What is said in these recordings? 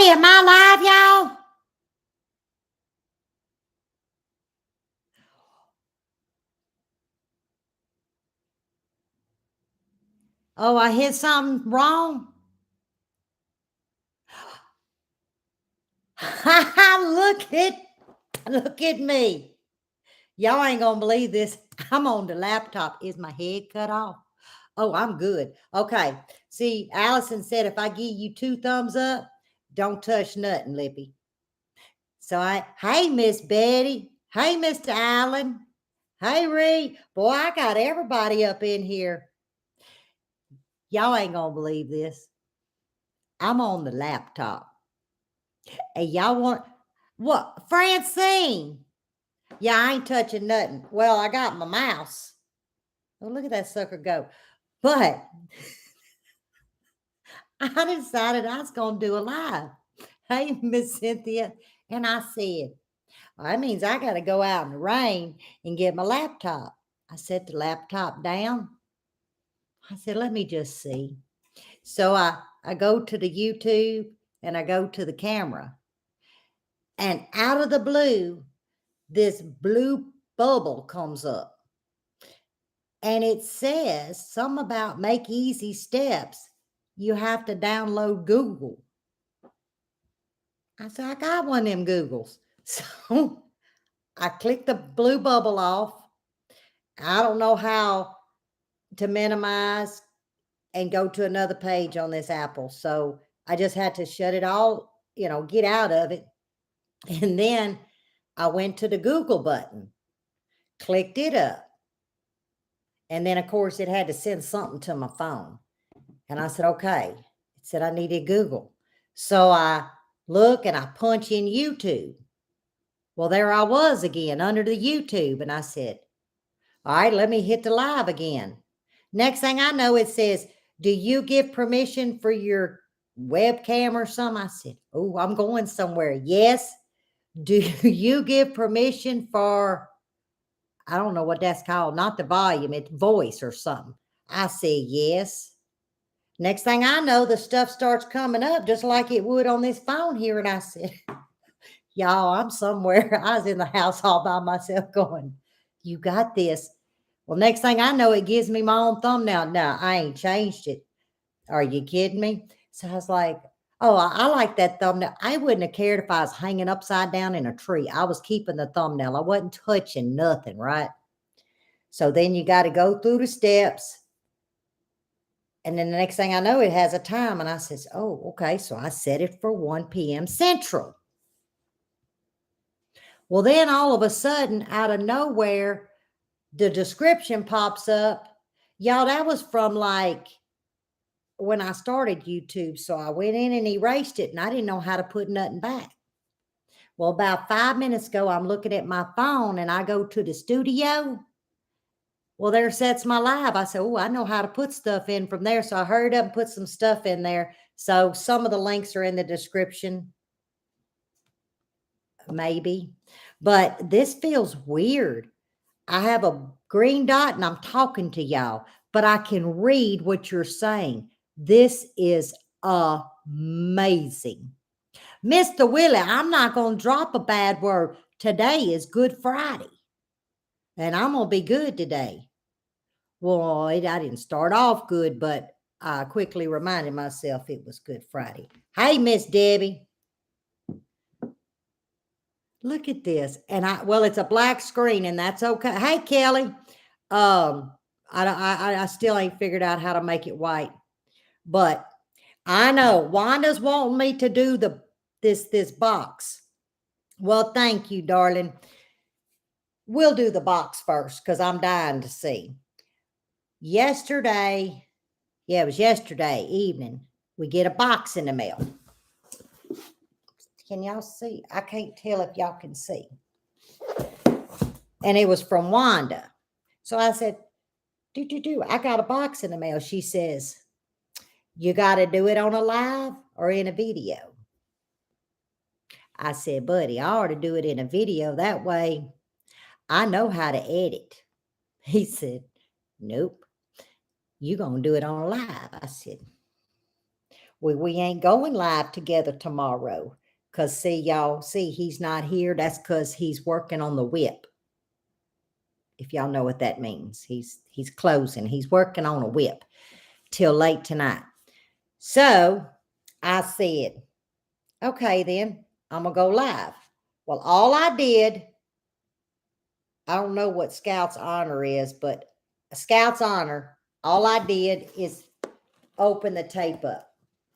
Hey, am I live, y'all? Oh, I hit something wrong? Look at me. Y'all ain't gonna believe this. I'm on the laptop. Is my head cut off? Oh, I'm good. Okay. See, Allison said if I give you 2 thumbs up, don't touch nothing, Lippy. So hey, Miss Betty. Hey, Mr. Allen. Hey, Ree. Boy, I got everybody up in here. Y'all ain't gonna believe this. I'm on the laptop. And y'all want what? Francine. Yeah, I ain't touching nothing. Well, I got my mouse. Oh, look at that sucker go. But I decided I was going to do a live. Hey, Miss Cynthia. And I said, well, that means I got to go out in the rain and get my laptop. I set the laptop down. I said, let me just see. So I go to the YouTube and I go to the camera. And out of the blue, this blue bubble comes up. And it says something about make easy steps. You have to download Google. I said, I got one of them Googles. So I clicked the blue bubble off. I don't know how to minimize and go to another page on this Apple. So I just had to shut it all, get out of it. And then I went to the Google button, clicked it up. And then, of course, it had to send something to my phone. And I said, okay. It said I needed Google. So I look and I punch in YouTube. Well, there I was again under the YouTube. And I said, all right, let me hit the live again. Next thing I know, it says, do you give permission for your webcam or something? I said, oh, I'm going somewhere. Yes. Do you give permission for, I don't know what that's called, not the volume, it's voice or something. I said, yes. Next thing I know, the stuff starts coming up just like it would on this phone here. And I said, y'all, I'm somewhere. I was in the house all by myself going, you got this. Well, next thing I know, it gives me my own thumbnail. Now, I ain't changed it. Are you kidding me? So I was like, oh, I like that thumbnail. I wouldn't have cared if I was hanging upside down in a tree. I was keeping the thumbnail. I wasn't touching nothing, right? So then you got to go through the steps. And then the next thing I know, it has a time. And I says, oh, okay. So I set it for 1 p.m. Central. Well, then all of a sudden, out of nowhere, the description pops up. Y'all, that was from like when I started YouTube. So I went in and erased it and I didn't know how to put nothing back. Well, about 5 minutes ago, I'm looking at my phone and I go to the studio. Well, there sets my live. I said, oh, I know how to put stuff in from there. So I hurried up and put some stuff in there. So some of the links are in the description. Maybe. But this feels weird. I have a green dot and I'm talking to y'all, but I can read what you're saying. This is amazing. Mr. Willie, I'm not going to drop a bad word. Today is Good Friday. And I'm going to be good today. Well, I didn't start off good, but I quickly reminded myself it was Good Friday. Hey, Miss Debbie. Look at this. And well, it's a black screen and that's okay. Hey, Kelly. I still ain't figured out how to make it white, but I know Wanda's wanting me to do this box. Well, thank you, darling. We'll do the box first because I'm dying to see. Yesterday, it was yesterday evening, we get a box in the mail. Can y'all see? I can't tell if y'all can see. And it was from Wanda. So I said, I got a box in the mail. She says, you got to do it on a live or in a video. I said, buddy, I ought to do it in a video. That way I know how to edit. He said, nope, you're going to do it on a live. I said, We ain't going live together tomorrow. Because see, y'all, see, he's not here. That's because he's working on the whip. If y'all know what that means. He's closing. He's working on a whip till late tonight. So I said, okay, then I'm going to go live. Well, all I did, I don't know what Scout's Honor is, but a Scout's Honor, all I did is open the tape up.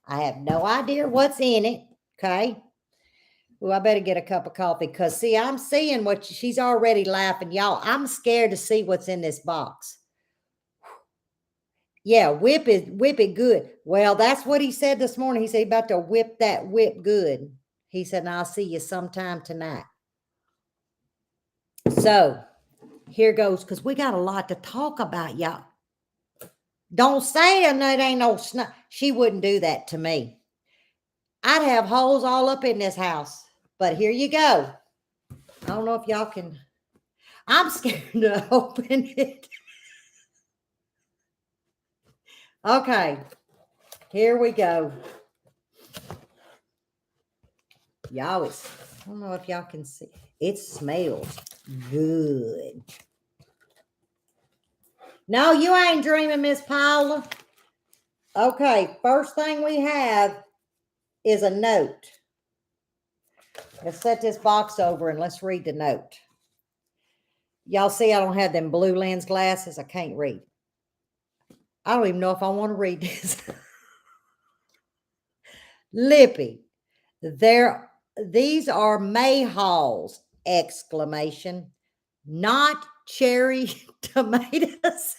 I have no idea what's in it, okay? Well, I better get a cup of coffee because, see, I'm seeing what she's already laughing. Y'all, I'm scared to see what's in this box. Yeah, whip it good. Well, that's what he said this morning. He said about to whip that whip good. He said, and I'll see you sometime tonight. So here goes, because we got a lot to talk about, y'all. Don't say it ain't no snow. She wouldn't do that to me. I'd have holes all up in this house. But here you go. I don't know if y'all can. I'm scared to open it. Okay, here we go. Y'all, I don't know if y'all can see. It smells good. No, you ain't dreaming, Miss Paula. Okay, first thing we have is a note. Let's set this box over and let's read the note. Y'all see I don't have them blue lens glasses. I can't read. I don't even know if I want to read this. Lippy, these are mayhaws! Exclamation. Not cherry tomatoes.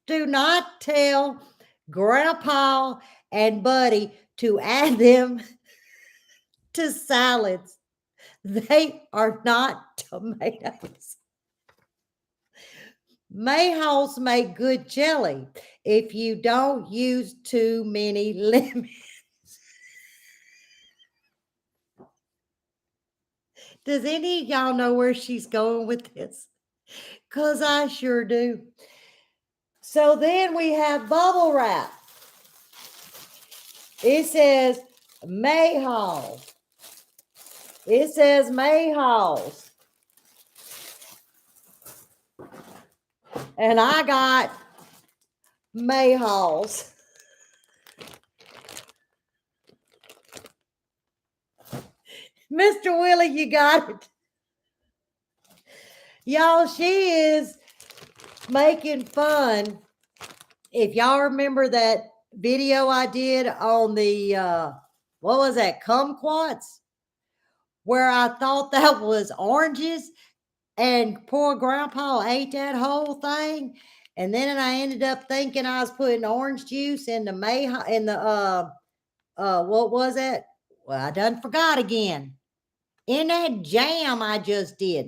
Do not tell Grandpa and Buddy to add them to salads. They are not tomatoes. Mayhaws make good jelly if you don't use too many lemons. Does any of y'all know where she's going with this? Because I sure do. So then we have bubble wrap. It says mayhaws. It says mayhaws. And I got mayhaws. Mr. Willie, you got it. Y'all, she is making fun. If y'all remember that video I did on the, what was that, kumquats? Where I thought that was oranges and poor Grandpa ate that whole thing. And then I ended up thinking I was putting orange juice in the what was that? Well, I done forgot again. In that jam I just did.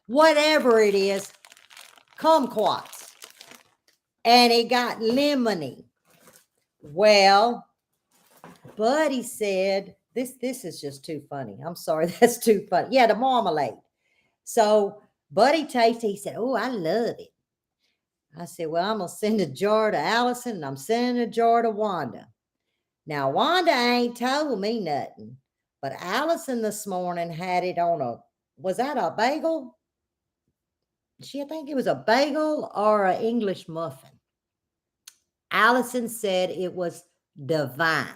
Whatever it is, kumquats. And it got lemony. Well, Buddy said, this is just too funny. I'm sorry, that's too funny. Yeah, the marmalade. So Buddy tasted, he said, oh, I love it. I said, well, I'm going to send a jar to Allison and I'm sending a jar to Wanda. Now, Wanda ain't told me nothing, but Allison this morning had it on was that a bagel? I think it was a bagel or an English muffin. Allison said it was divine.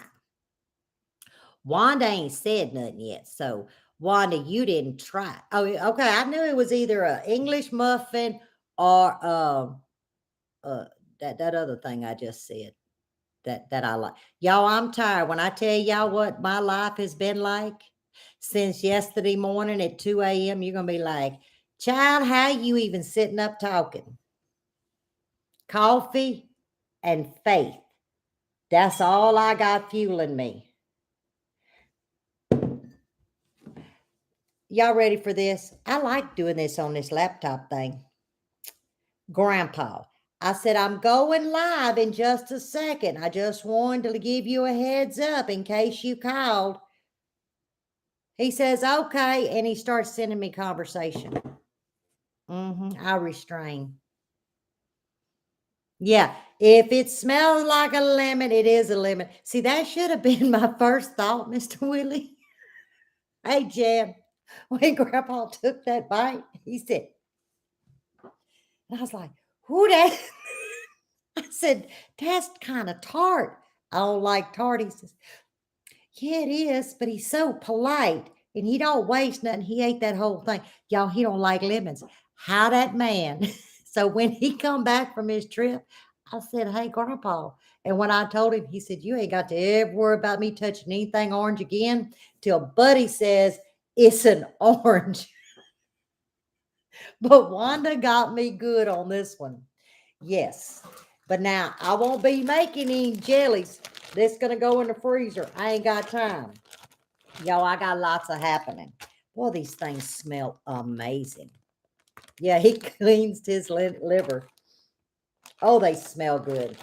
Wanda ain't said nothing yet. So, Wanda, you didn't try. Oh, okay. I knew it was either an English muffin or that other thing I just said that I like. Y'all, I'm tired. When I tell y'all what my life has been like since yesterday morning at 2 a.m., you're going to be like, child, how you even sitting up talking? Coffee and faith. That's all I got fueling me. Y'all ready for this? I like doing this on this laptop thing. Grandpa, I said, I'm going live in just a second. I just wanted to give you a heads up in case you called. He says, okay. And he starts sending me conversation. I restrain. Yeah, if it smells like a lemon, it is a lemon. See, that should have been my first thought, Mr. Willie. Hey, Jan, when Grandpa took that bite, he said, and I was like, who that? I said, that's kind of tart. I don't like tart. He says, yeah, it is, but he's so polite and he don't waste nothing. He ate that whole thing. Y'all, he don't like lemons. How that man. So when he come back from his trip, I said, hey, Grandpa. And when I told him, he said, you ain't got to ever worry about me touching anything orange again till Buddy says it's an orange. But Wanda got me good on this one. Yes. But now I won't be making any jellies. This going to go in the freezer. I ain't got time. Yo, I got lots of happening. Boy, these things smell amazing. Yeah, he cleans his liver. Oh, they smell good.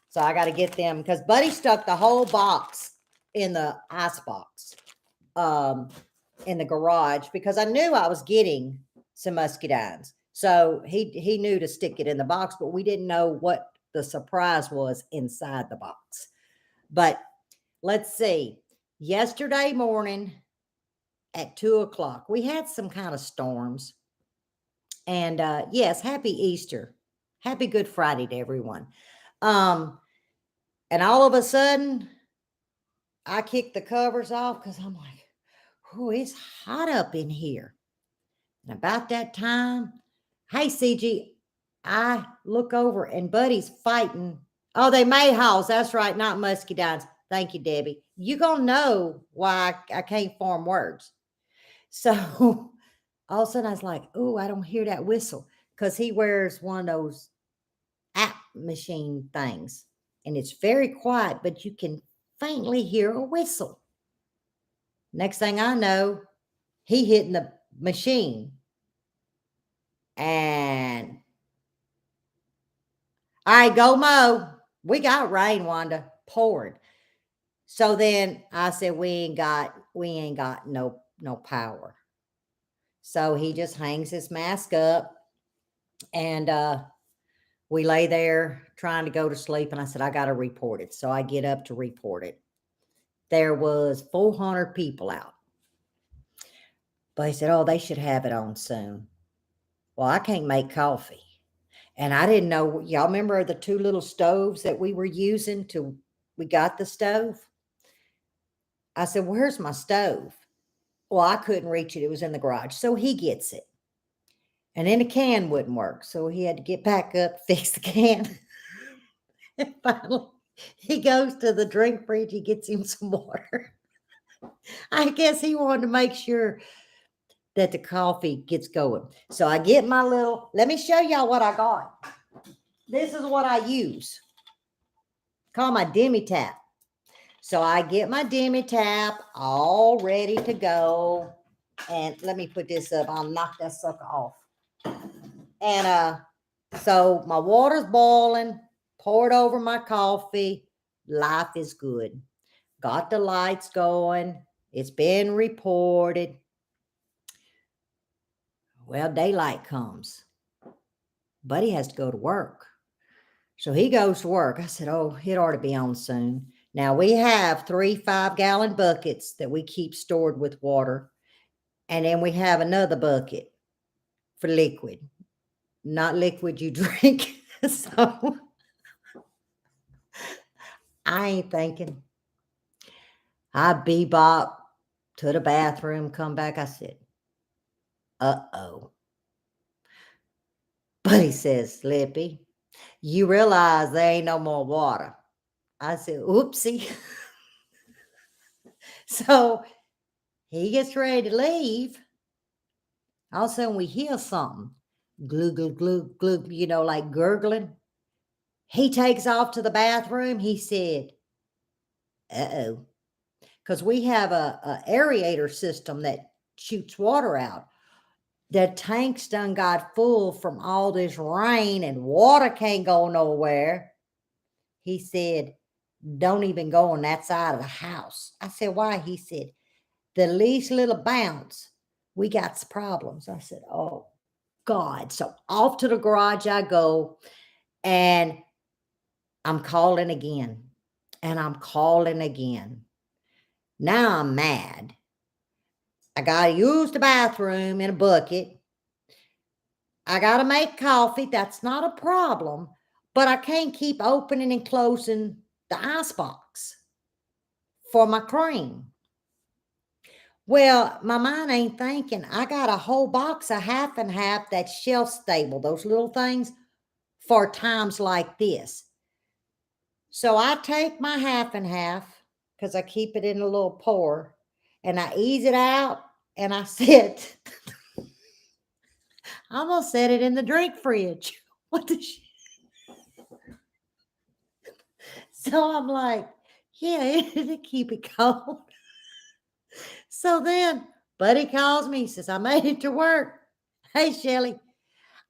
So I got to get them because Buddy stuck the whole box in the ice box in the garage because I knew I was getting some muscadines. So he knew to stick it in the box, but we didn't know what the surprise was inside the box. But let's see. Yesterday morning at 2:00, we had some kind of storms. And yes, happy Easter. Happy Good Friday to everyone. And all of a sudden, I kicked the covers off because I'm like, oh, it's hot up in here. And about that time, hey, CG, I look over and Buddy's fighting. Oh, they mayhaws. That's right, not muscadines. Thank you, Debbie. You gonna know why I can't form words. So all of a sudden I was like, oh, I don't hear that whistle because he wears one of those app machine things. And it's very quiet, but you can faintly hear a whistle. Next thing I know, he hitting the machine. And all right, go mow. We got rain, Wanda, pouring. So then I said, we ain't got no power. So he just hangs his mask up and we lay there trying to go to sleep. And I said, I got to report it. So I get up to report it. There was 400 people out. But he said, oh, they should have it on soon. Well, I can't make coffee. And I didn't know, y'all remember the 2 little stoves that we were using till we got the stove? I said, where's my stove? Well, I couldn't reach it. It was in the garage. So he gets it. And then the can wouldn't work. So he had to get back up, fix the can. And finally, he goes to the drink fridge. He gets him some water. I guess he wanted to make sure that the coffee gets going. So I get my little, let me show y'all what I got. This is what I use. Call my demi tap. So I get my demi tap all ready to go. And let me put this up. I'll knock that sucker off. And so my water's boiling, poured over my coffee. Life is good. Got the lights going. It's been reported. Well, daylight comes. Buddy has to go to work. So he goes to work. I said, oh, it ought to be on soon. Now we have 3 5-gallon buckets that we keep stored with water. And then we have another bucket for liquid, not liquid you drink. So I ain't thinking. I bebop to the bathroom, come back. I said, uh-oh. Buddy says, Lippy, you realize there ain't no more water. I said, oopsie. So he gets ready to leave. All of a sudden we hear something. Glue, glue, glue, glue, like gurgling. He takes off to the bathroom. He said, uh-oh. Because we have a aerator system that shoots water out. The tanks done got full from all this rain and water can't go nowhere. He said, don't even go on that side of the house. I said, why? He said, the least little bounce, we got some problems. I said, oh. God. So off to the garage I go, and I'm calling again, and I'm calling again. Now I'm mad. I got to use the bathroom in a bucket. I got to make coffee. That's not a problem, but I can't keep opening and closing the icebox for my cream. Well, my mind ain't thinking. I got a whole box of half and half that's shelf stable, those little things for times like this. So I take my half and half because I keep it in a little pour, and I ease it out, and I sit. I'm gonna set it in the drink fridge. What the So I'm like, yeah, it'll keep it cold. So then Buddy calls me, he says, I made it to work. Hey, Shelly.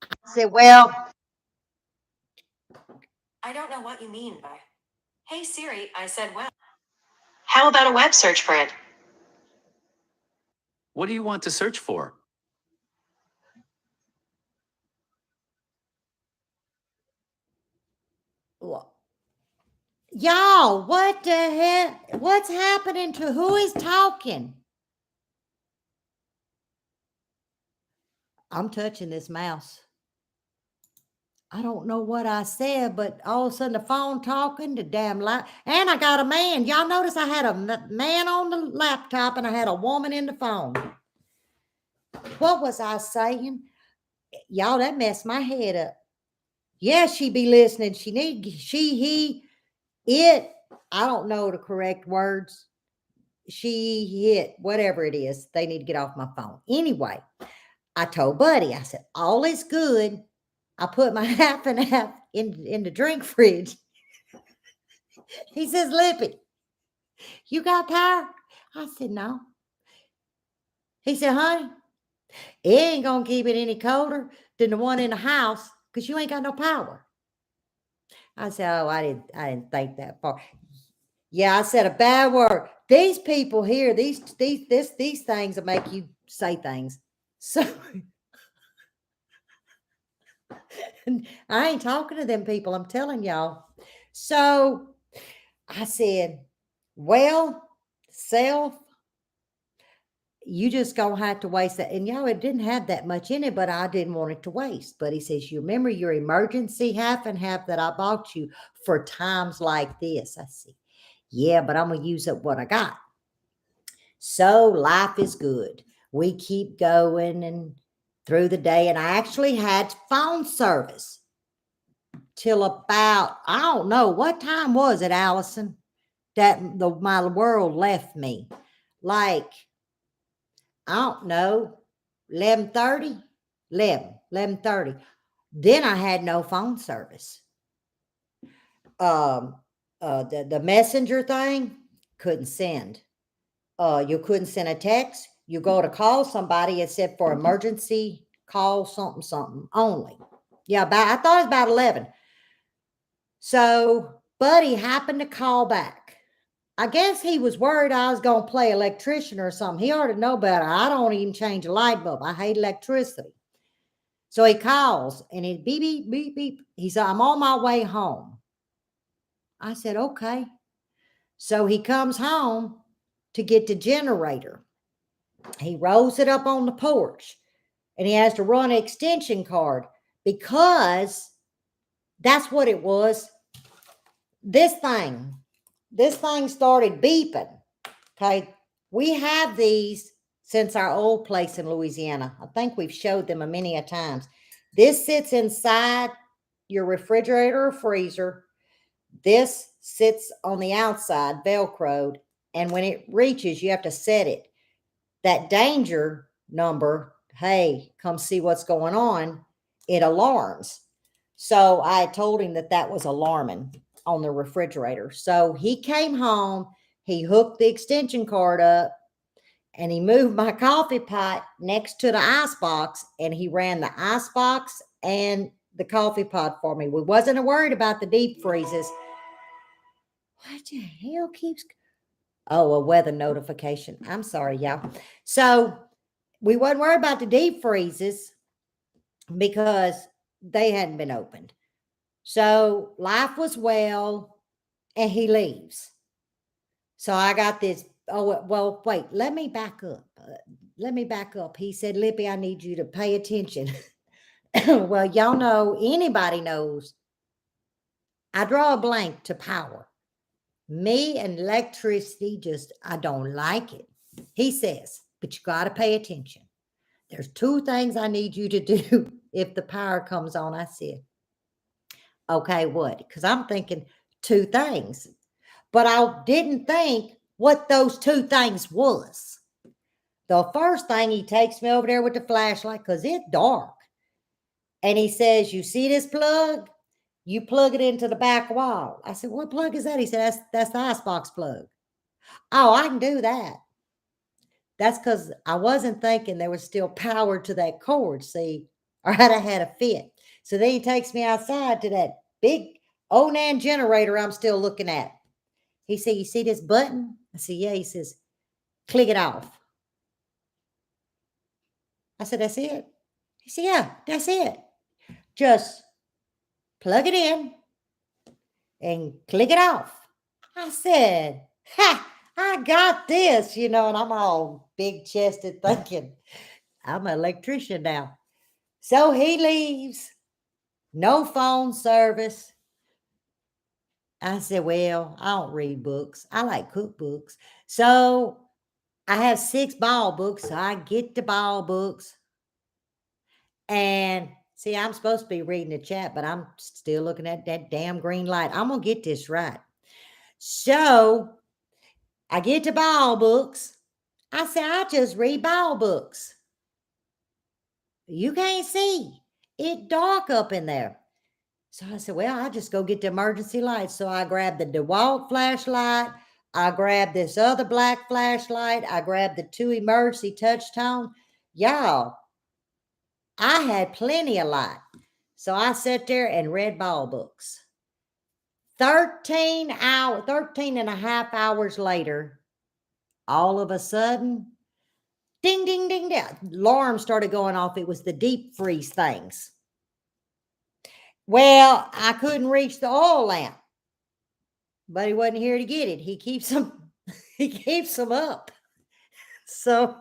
I said, well, I don't know what you mean by, hey Siri, I said, well, how about a web search for it? What do you want to search for? y'all, what the heck? What's happening to who is talking? I'm touching this mouse. I don't know what I said, but all of a sudden the phone talking, the damn light, and I got a man. Y'all notice I had a man on the laptop and I had a woman in the phone. What was I saying? Y'all, that messed my head up. Yeah, she be listening. She need, she, he, it. I don't know the correct words. She, it, whatever it is. They need to get off my phone. Anyway, I told Buddy, I said, all is good. I put my half and half in the drink fridge. He says, Lippy, you got power? I said, no. He said, honey, it ain't gonna keep it any colder than the one in the house because you ain't got no power. I said, oh, I didn't think that far. Yeah, I said a bad word. These people here, these things will make you say things. So I ain't talking to them people. I'm telling y'all. So I said, well, self, you just gonna have to waste that. And y'all, it didn't have that much in it, but I didn't want it to waste. But he says, you remember your emergency half and half that I bought you for times like this? I said, yeah, but I'm gonna use up what I got. So life is good. We keep going and through the day. And I actually had phone service till about, I don't know, what time was it, Allison, that my world left me? Like, I don't know, 11:30, 11:30. Then I had no phone service. The messenger thing couldn't send. You couldn't send a text. You go to call somebody, it said for emergency call something something only. Yeah, I thought it was about 11. So Buddy happened to call back. I guess he was worried I was going to play electrician or something. He ought to know better. I don't even change a light bulb. I hate electricity. So he calls and he beep, beep, beep, beep. He said, I'm on my way home. I said, okay. So he comes home to get the generator. He rolls it up on the porch and he has to run an extension cord because that's what it was. This thing started beeping. Okay. We have these since our old place in Louisiana. I think we've showed them a many a times. This sits inside your refrigerator or freezer. This sits on the outside, Velcroed. And when it reaches, you have to set it. That danger number, hey, come see what's going on, it alarms. So I told him that was alarming on the refrigerator. So he came home, he hooked the extension cord up, and he moved my coffee pot next to the ice box, and he ran the ice box and the coffee pot for me. We wasn't worried about the deep freezes. What the hell keeps... Oh, a weather notification. I'm sorry, y'all. So we wasn't worried about the deep freezes. because they hadn't been opened. So life was well, and he leaves. So I got this. Oh, well, wait, let me back up. Let me back up. He said, Lippy, I need you to pay attention. Well, y'all know, anybody knows, I draw a blank to power. Me and electricity, just, I don't like it. He says, but you got to pay attention. There's two things I need you to do if the power comes on. I said, okay, what? Because I'm thinking two things, but I didn't think what those two things was. The first thing, he takes me over there with the flashlight because it's dark. And he says, you see this plug? You plug it into the back wall. I said, what plug is that? He said, that's the icebox plug. Oh, I can do that. That's because I wasn't thinking there was still power to that cord, see, or I'd have had a fit. So then he takes me outside to that big Onan generator I'm still looking at. He said, you see this button? I said, yeah. He says, click it off. I said, that's it? He said, yeah, that's it. Just plug it in and click it off. I said, ha, I got this, and I'm all big chested thinking, I'm an electrician now. So he leaves, no phone service. I said, well, I don't read books. I like cookbooks. So I have 6 ball books. So I get the ball books. And see, I'm supposed to be reading the chat, but I'm still looking at that damn green light. I'm going to get this right. So I get to ball books. I say, I just read ball books. You can't see. It's dark up in there. So I said, well, I'll just go get the emergency light. So I grabbed the DeWalt flashlight. I grabbed this other black flashlight. I grabbed the 2 emergency touch tone. Y'all, I had plenty of light. So I sat there and read ball books. 13 and a half hours later, all of a sudden, ding, ding, ding, ding, alarm started going off. It was the deep freeze things. Well, I couldn't reach the oil lamp, but he wasn't here to get it. He keeps them, he keeps them up. So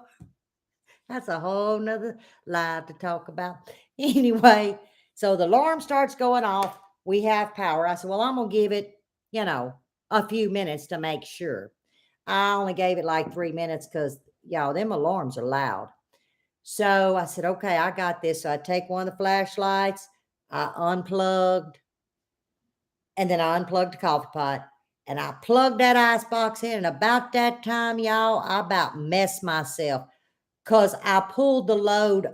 that's a whole nother live to talk about. Anyway, so the alarm starts going off. We have power. I said, well, I'm going to give it, a few minutes to make sure. I only gave it like 3 minutes because, y'all, them alarms are loud. So I said, okay, I got this. So I take one of the flashlights, I unplugged, and then I unplugged the coffee pot, and I plugged that icebox in. And about that time, y'all, I about messed myself because I pulled the load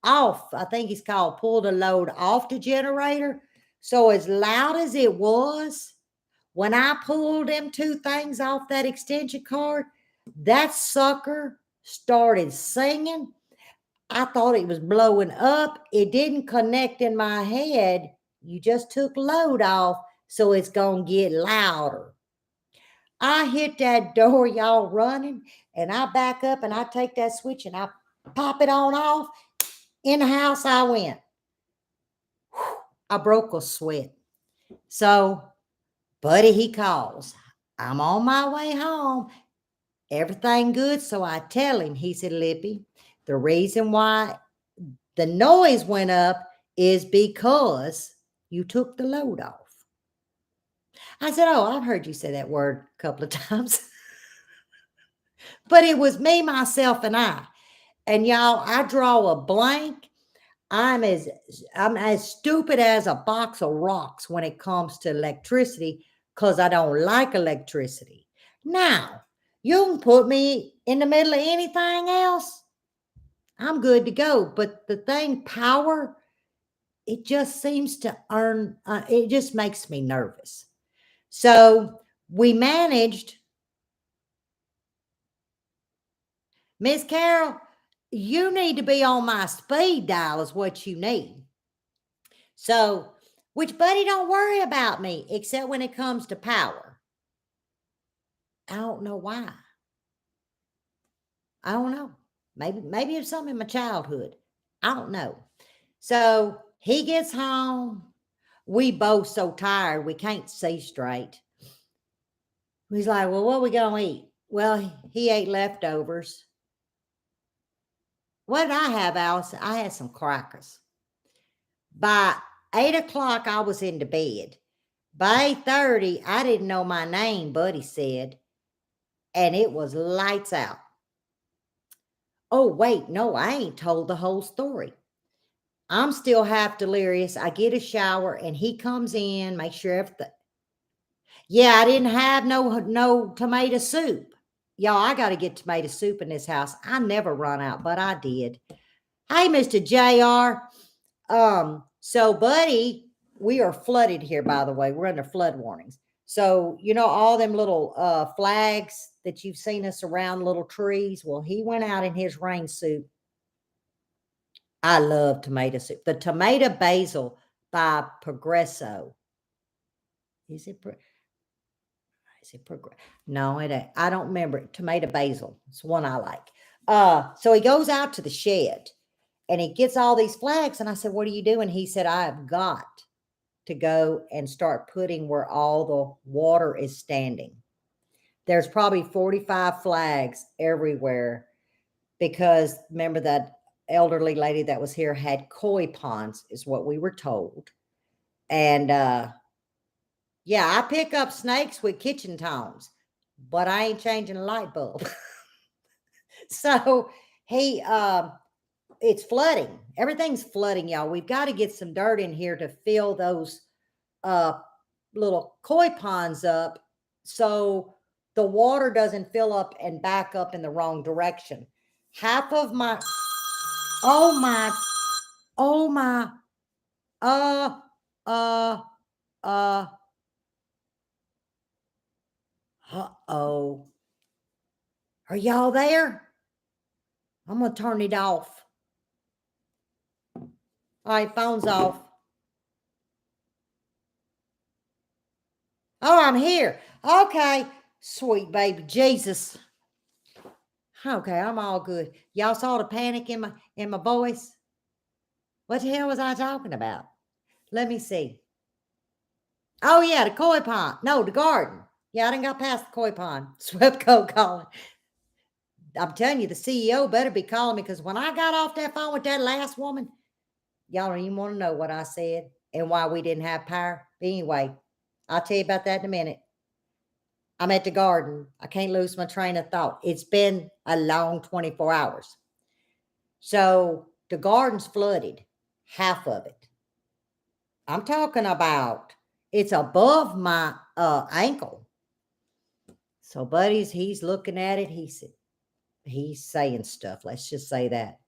off. I think it's called pull the load off the generator. So as loud as it was, when I pulled them 2 things off that extension cord, that sucker started singing. I thought it was blowing up. It didn't connect in my head. You just took load off, so it's going to get louder. I hit that door, y'all, running, and I back up and I take that switch and I pop it on off. In the house I went. I broke a sweat. So, buddy, he calls. I'm on my way home. Everything good. So I tell him, he said, Lippy, the reason why the noise went up is because you took the load off. I said, oh, I've heard you say that word a couple of times. But it was me, myself, and I. And y'all, I draw a blank. I'm as stupid as a box of rocks when it comes to electricity because I don't like electricity. Now, you can put me in the middle of anything else. I'm good to go. But the thing, power, it just seems to it just makes me nervous. So we managed. Miss Carol, you need to be on my speed dial is what you need. So, which buddy don't worry about me except when it comes to power. I don't know why. I don't know. Maybe it's something in my childhood. I don't know. So he gets home. We both so tired we can't see straight. He's like, well, what we gonna eat? Well, he ate leftovers. What did I have, Alice? I had some crackers. By 8 o'clock, I was into bed. By 8:30, I didn't know my name, Buddy said, and it was lights out. Oh, wait, no, I ain't told the whole story. I'm still half delirious. I get a shower and he comes in, make sure everything. Yeah, I didn't have no tomato soup. Y'all, I got to get tomato soup in this house. I never run out, but I did. Hey, Mr. JR. So Buddy, we are flooded here, by the way. We're under flood warnings. So, you know, all them little flags that you've seen us around, little trees. Well, he went out in his rain suit. I love tomato soup. The tomato basil by Progresso. Is it? Is it No, it ain't. I don't remember it. Tomato basil. It's one I like. So he goes out to the shed and he gets all these flags. And I said, what are you doing? He said, I have got to go and start putting where all the water is standing. There's probably 45 flags everywhere because remember that elderly lady that was here had koi ponds, is what we were told. And yeah, I pick up snakes with kitchen tongs, but I ain't changing a light bulb. So he it's flooding. Everything's flooding, y'all. We've got to get some dirt in here to fill those uh little koi ponds up so the water doesn't fill up and back up in the wrong direction. Half of my oh my oh my uh uh uh uh-oh. Are y'all there? I'm gonna turn it off. All right, phone's off. Oh, I'm here. Okay, sweet baby Jesus. Okay, I'm all good. Y'all saw the panic in my voice? What the hell was I talking about? Let me see. Oh yeah, the koi pond. No, the garden. Yeah, I didn't got past the koi pond. Swepco calling. I'm telling you, the CEO better be calling me because when I got off that phone with that last woman, y'all don't even want to know what I said and why we didn't have power. But anyway, I'll tell you about that in a minute. I'm at the garden. I can't lose my train of thought. It's been a long 24 hours. So the garden's flooded, half of it. I'm talking about it's above my ankle. So Buddy's he's looking at it. He's saying stuff. Let's just say that.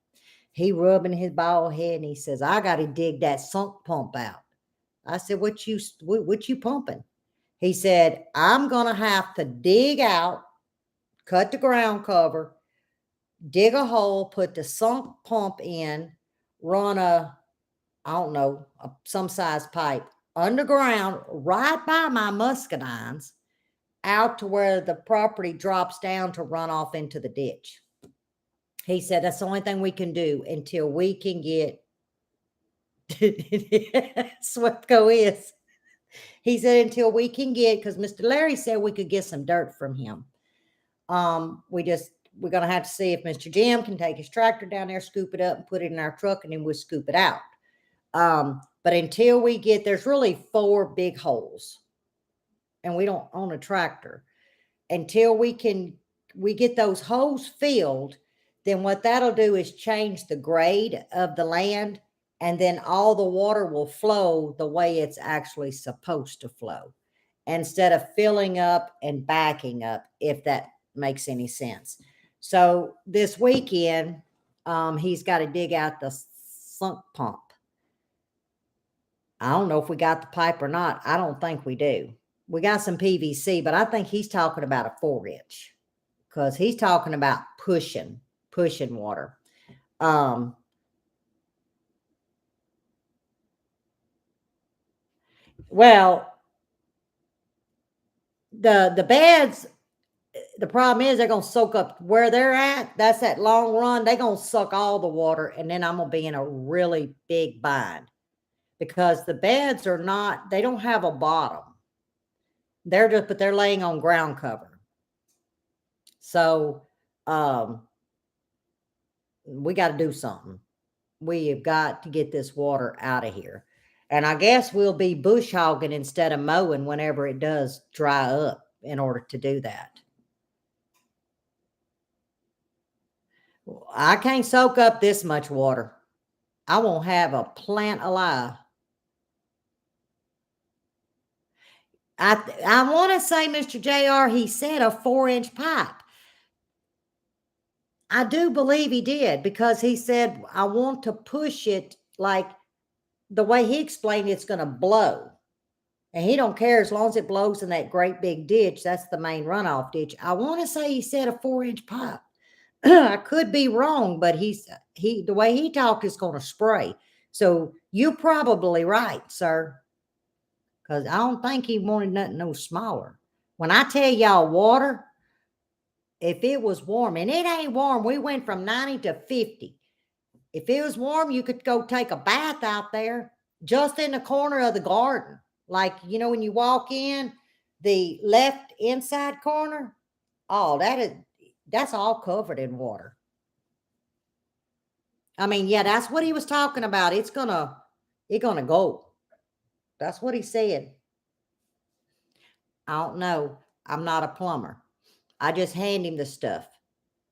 He rubbing his bald head and he says, I gotta dig that sunk pump out. I said, what you pumping? He said, I'm gonna have to dig out, cut the ground cover, dig a hole, put the sunk pump in, run I don't know, some size pipe underground right by my muscadines out to where the property drops down to run off into the ditch. He said that's the only thing we can do until we can get Swepco is. He said until we can get, because Mr. Larry said we could get some dirt from him. We're gonna have to see if Mr. Jim can take his tractor down there, scoop it up, and put it in our truck, and then we'll scoop it out. But until we get, there's really 4 big holes, and we don't own a tractor. Until we get those holes filled, then what that'll do is change the grade of the land, and then all the water will flow the way it's actually supposed to flow instead of filling up and backing up, if that makes any sense. So this weekend, he's got to dig out the sunk pump. I don't know if we got the pipe or not. I don't think we do. We got some PVC, but I think he's talking about a 4-inch because he's talking about pushing water. Well, the beds, the problem is they're going to soak up where they're at. That's that long run. They're going to suck all the water. And then I'm going to be in a really big bind because the beds are not, they don't have a bottom. But they're laying on ground cover. So, we got to do something. We have got to get this water out of here. And I guess we'll be bush hogging instead of mowing whenever it does dry up in order to do that. I can't soak up this much water. I won't have a plant alive. I want to say, Mr. JR, he said a 4-inch pipe. I do believe he did because he said, I want to push it like the way he explained it's going to blow. And he don't care as long as it blows in that great big ditch. That's the main runoff ditch. I want to say he said a 4-inch pipe. I could be wrong, but the way he talked is going to spray. So you're probably right, sir. Because I don't think he wanted nothing no smaller. When I tell y'all water, if it was warm, and it ain't warm, we went from 90 to 50. If it was warm, you could go take a bath out there just in the corner of the garden. Like, when you walk in, the left inside corner, oh, that's all covered in water. I mean, yeah, that's what he was talking about. It's gonna go. That's what he said. I don't know. I'm not a plumber. I just hand him the stuff.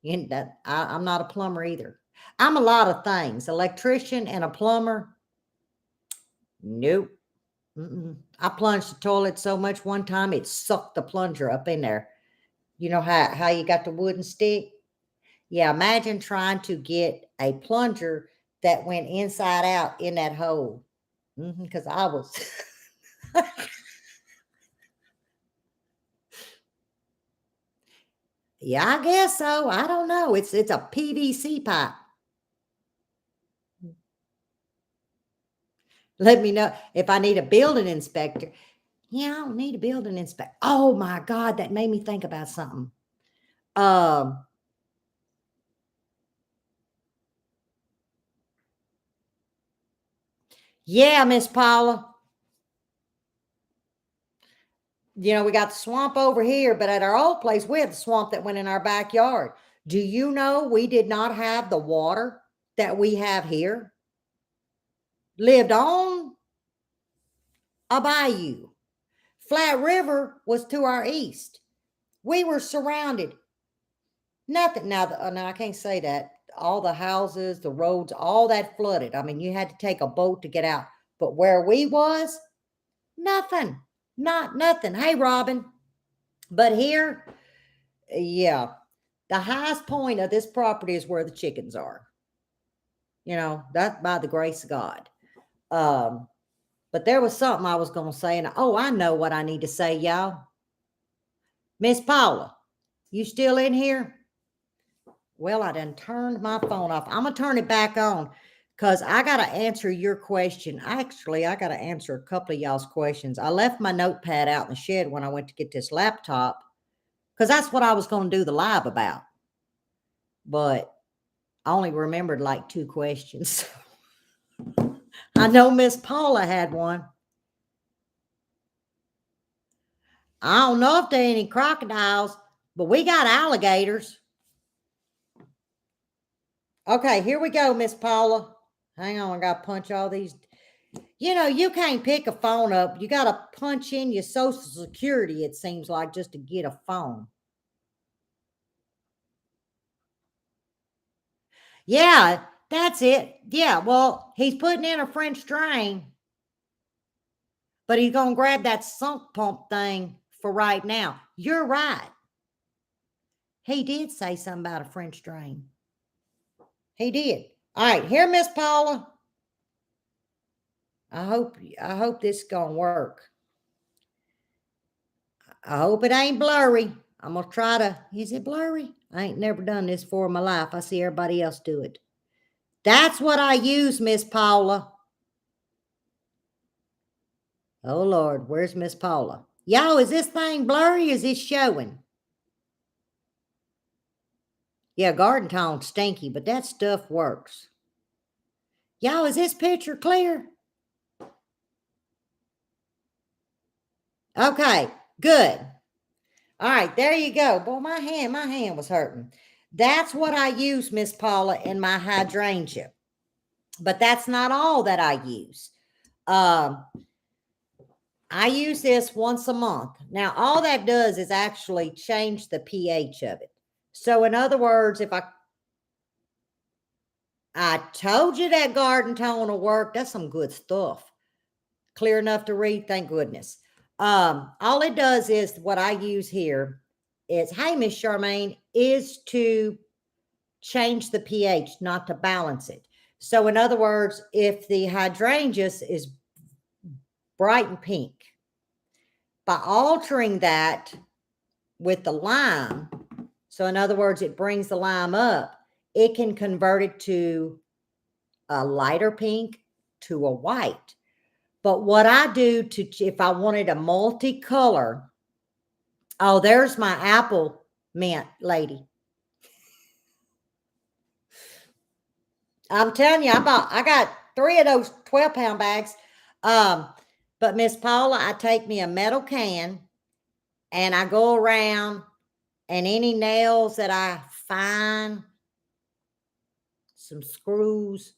I'm not a plumber either. I'm a lot of things. Electrician and a plumber. Nope. I plunged the toilet so much one time it sucked the plunger up in there. You know how you got the wooden stick? Yeah, imagine trying to get a plunger that went inside out in that hole. Because I was. Yeah, I guess so. I don't know. It's a PVC pipe. Let me know if I need a building inspector. Yeah, I don't need a building inspector. Oh my God, that made me think about something. Yeah, Miss Paula. We got the swamp over here, but at our old place, we had the swamp that went in our backyard. Do you know we did not have the water that we have here? Lived on a bayou. Flat River was to our east. We were surrounded. Nothing. Now, I can't say that. All the houses, the roads, all that flooded. I mean, you had to take a boat to get out. But where we was, nothing. Not nothing. Hey, Robin. But here, yeah, the highest point of this property is where the chickens are. That's by the grace of God. But there was something I was going to say, and I know what I need to say, y'all. Miss Paula, you still in here? Well, I done turned my phone off. I'm going to turn it back on because I got to answer your question. Actually, I got to answer a couple of y'all's questions. I left my notepad out in the shed when I went to get this laptop because that's what I was going to do the live about. But I only remembered like 2 questions. I know Miss Paula had one. I don't know if there are any crocodiles, but we got alligators. Okay, here we go, Miss Paula. Hang on, I got to punch all these. You can't pick a phone up. You got to punch in your social security, it seems like, just to get a phone. Yeah, that's it. Yeah, well, he's putting in a French drain, but he's going to grab that sump pump thing for right now. You're right. He did say something about a French drain. He did. All right, here, Miss Paula. I hope this is gonna work. I hope it ain't blurry. I'm gonna try to. Is it blurry? I ain't never done this before in my life. I see everybody else do it. That's what I use, Miss Paula. Oh Lord, where's Miss Paula? Yo, is this thing blurry? Is it showing? Yeah, garden tone stinky, but that stuff works. Y'all, is this picture clear? Okay, good. All right, there you go. Boy, my hand was hurting. That's what I use, Miss Paula, in my hydrangea. But that's not all that I use. I use this once a month. Now, all that does is actually change the pH of it. So, in other words, if I told you that garden tone will work, that's some good stuff. Clear enough to read, thank goodness. All it does is what I use here is, hey, Miss Charmaine, is to change the pH, not to balance it. So, in other words, if the hydrangeas is bright and pink, by altering that with the lime, so in other words, it brings the lime up, it can convert it to a lighter pink to a white. But what I do to, if I wanted a multicolor, oh, there's my apple mint lady. I'm telling you, I got 3 of those 12-pound bags. But Miss Paula, I take me a metal can and I go around, and any nails that I find, some screws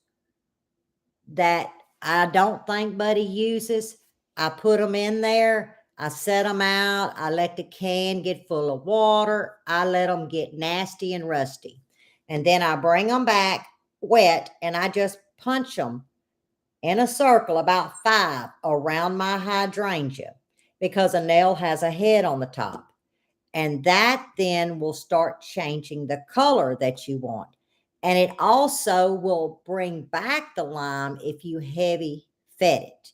that I don't think Buddy uses, I put them in there. I set them out. I let the can get full of water. I let them get nasty and rusty. And then I bring them back wet and I just punch them in a circle, about 5 around my hydrangea, because a nail has a head on the top. And that then will start changing the color that you want. And it also will bring back the lime if you heavy fed it.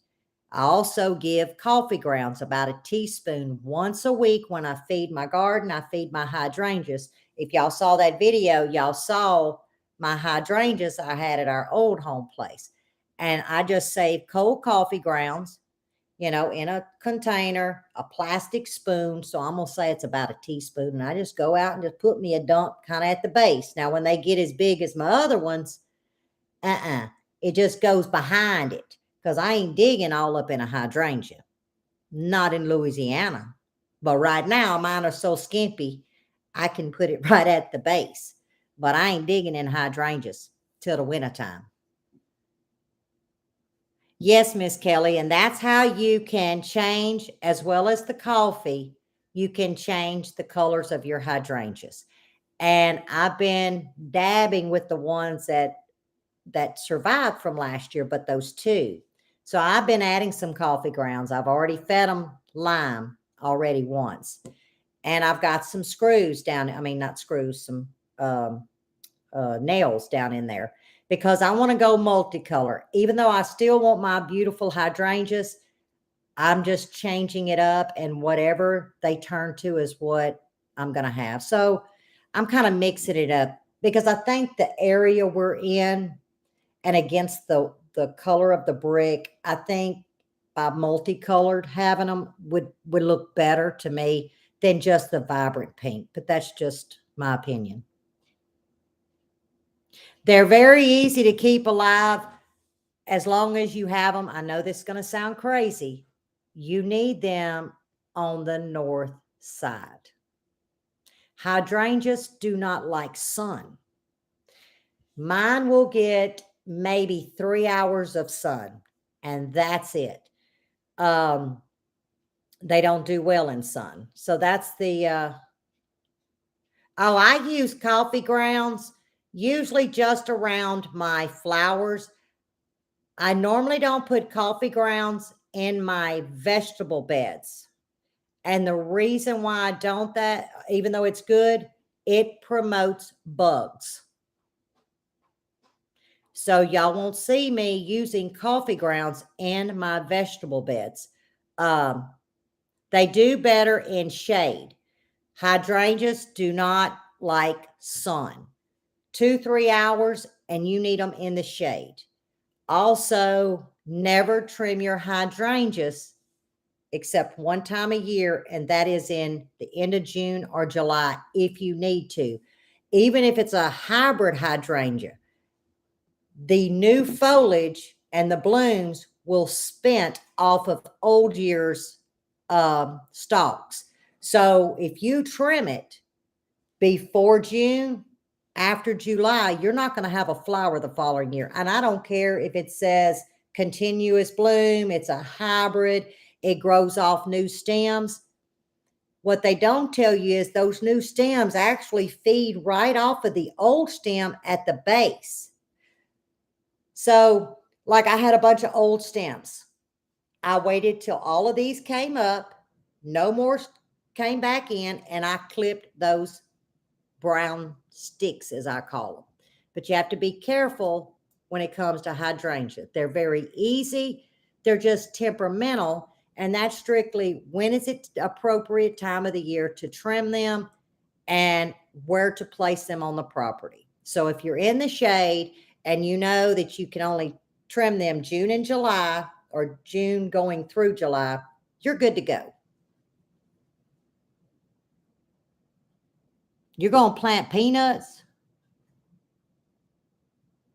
I also give coffee grounds, about a teaspoon once a week when I feed my garden. I feed my hydrangeas. If y'all saw that video, y'all saw my hydrangeas I had at our old home place. And I just save cold coffee grounds, in a container, a plastic spoon. So I'm going to say it's about a teaspoon. And I just go out and just put me a dump kind of at the base. Now, when they get as big as my other ones, it just goes behind it, because I ain't digging all up in a hydrangea. Not in Louisiana. But right now, mine are so skimpy, I can put it right at the base. But I ain't digging in hydrangeas till the wintertime. Yes, Miss Kelly, and that's how you can change, as well as the coffee, you can change the colors of your hydrangeas. And I've been dabbing with the ones that survived from last year, but those 2. So I've been adding some coffee grounds. I've already fed them lime already once. And I've got some screws down, I mean, not screws, some nails down in there, because I want to go multicolor. Even though I still want my beautiful hydrangeas, I'm just changing it up, and whatever they turn to is what I'm going to have. So I'm kind of mixing it up, because I think the area we're in, and against the color of the brick, I think by multicolored, having them would look better to me than just the vibrant pink. But that's just my opinion. They're very easy to keep alive as long as you have them. I know this is going to sound crazy. You need them on the north side. Hydrangeas do not like sun. Mine will get maybe 3 hours of sun, and that's it. They don't do well in sun. So that's the I use coffee grounds usually just around my flowers. I normally don't put coffee grounds in my vegetable beds. And the reason why I don't that, even though it's good, it promotes bugs. So y'all won't see me using coffee grounds in my vegetable beds. They do better in shade. Hydrangeas do not like sun. 2-3 hours, and you need them in the shade. Also, never trim your hydrangeas except one time a year, and that is in the end of June or July if you need to. even if it's a hybrid hydrangea, the new foliage and the blooms will spent off of old year's stalks. So if you trim it before June, after July, you're not going to have a flower the following year. And I don't care if it says continuous bloom, it's a hybrid, it grows off new stems. What they don't tell you is those new stems actually feed right off of the old stem at the base. So, like I had a bunch of old stems. I waited till all of these came up, no more came back in, and I clipped those brown sticks, as I call them. But you have to be careful when it comes to hydrangea. They're very easy. They're just temperamental. And that's strictly when is it appropriate time of the year to trim them and where to place them on the property. So if you're in the shade and you know that you can only trim them June and July or June going through July, you're good to go. You're going to plant peanuts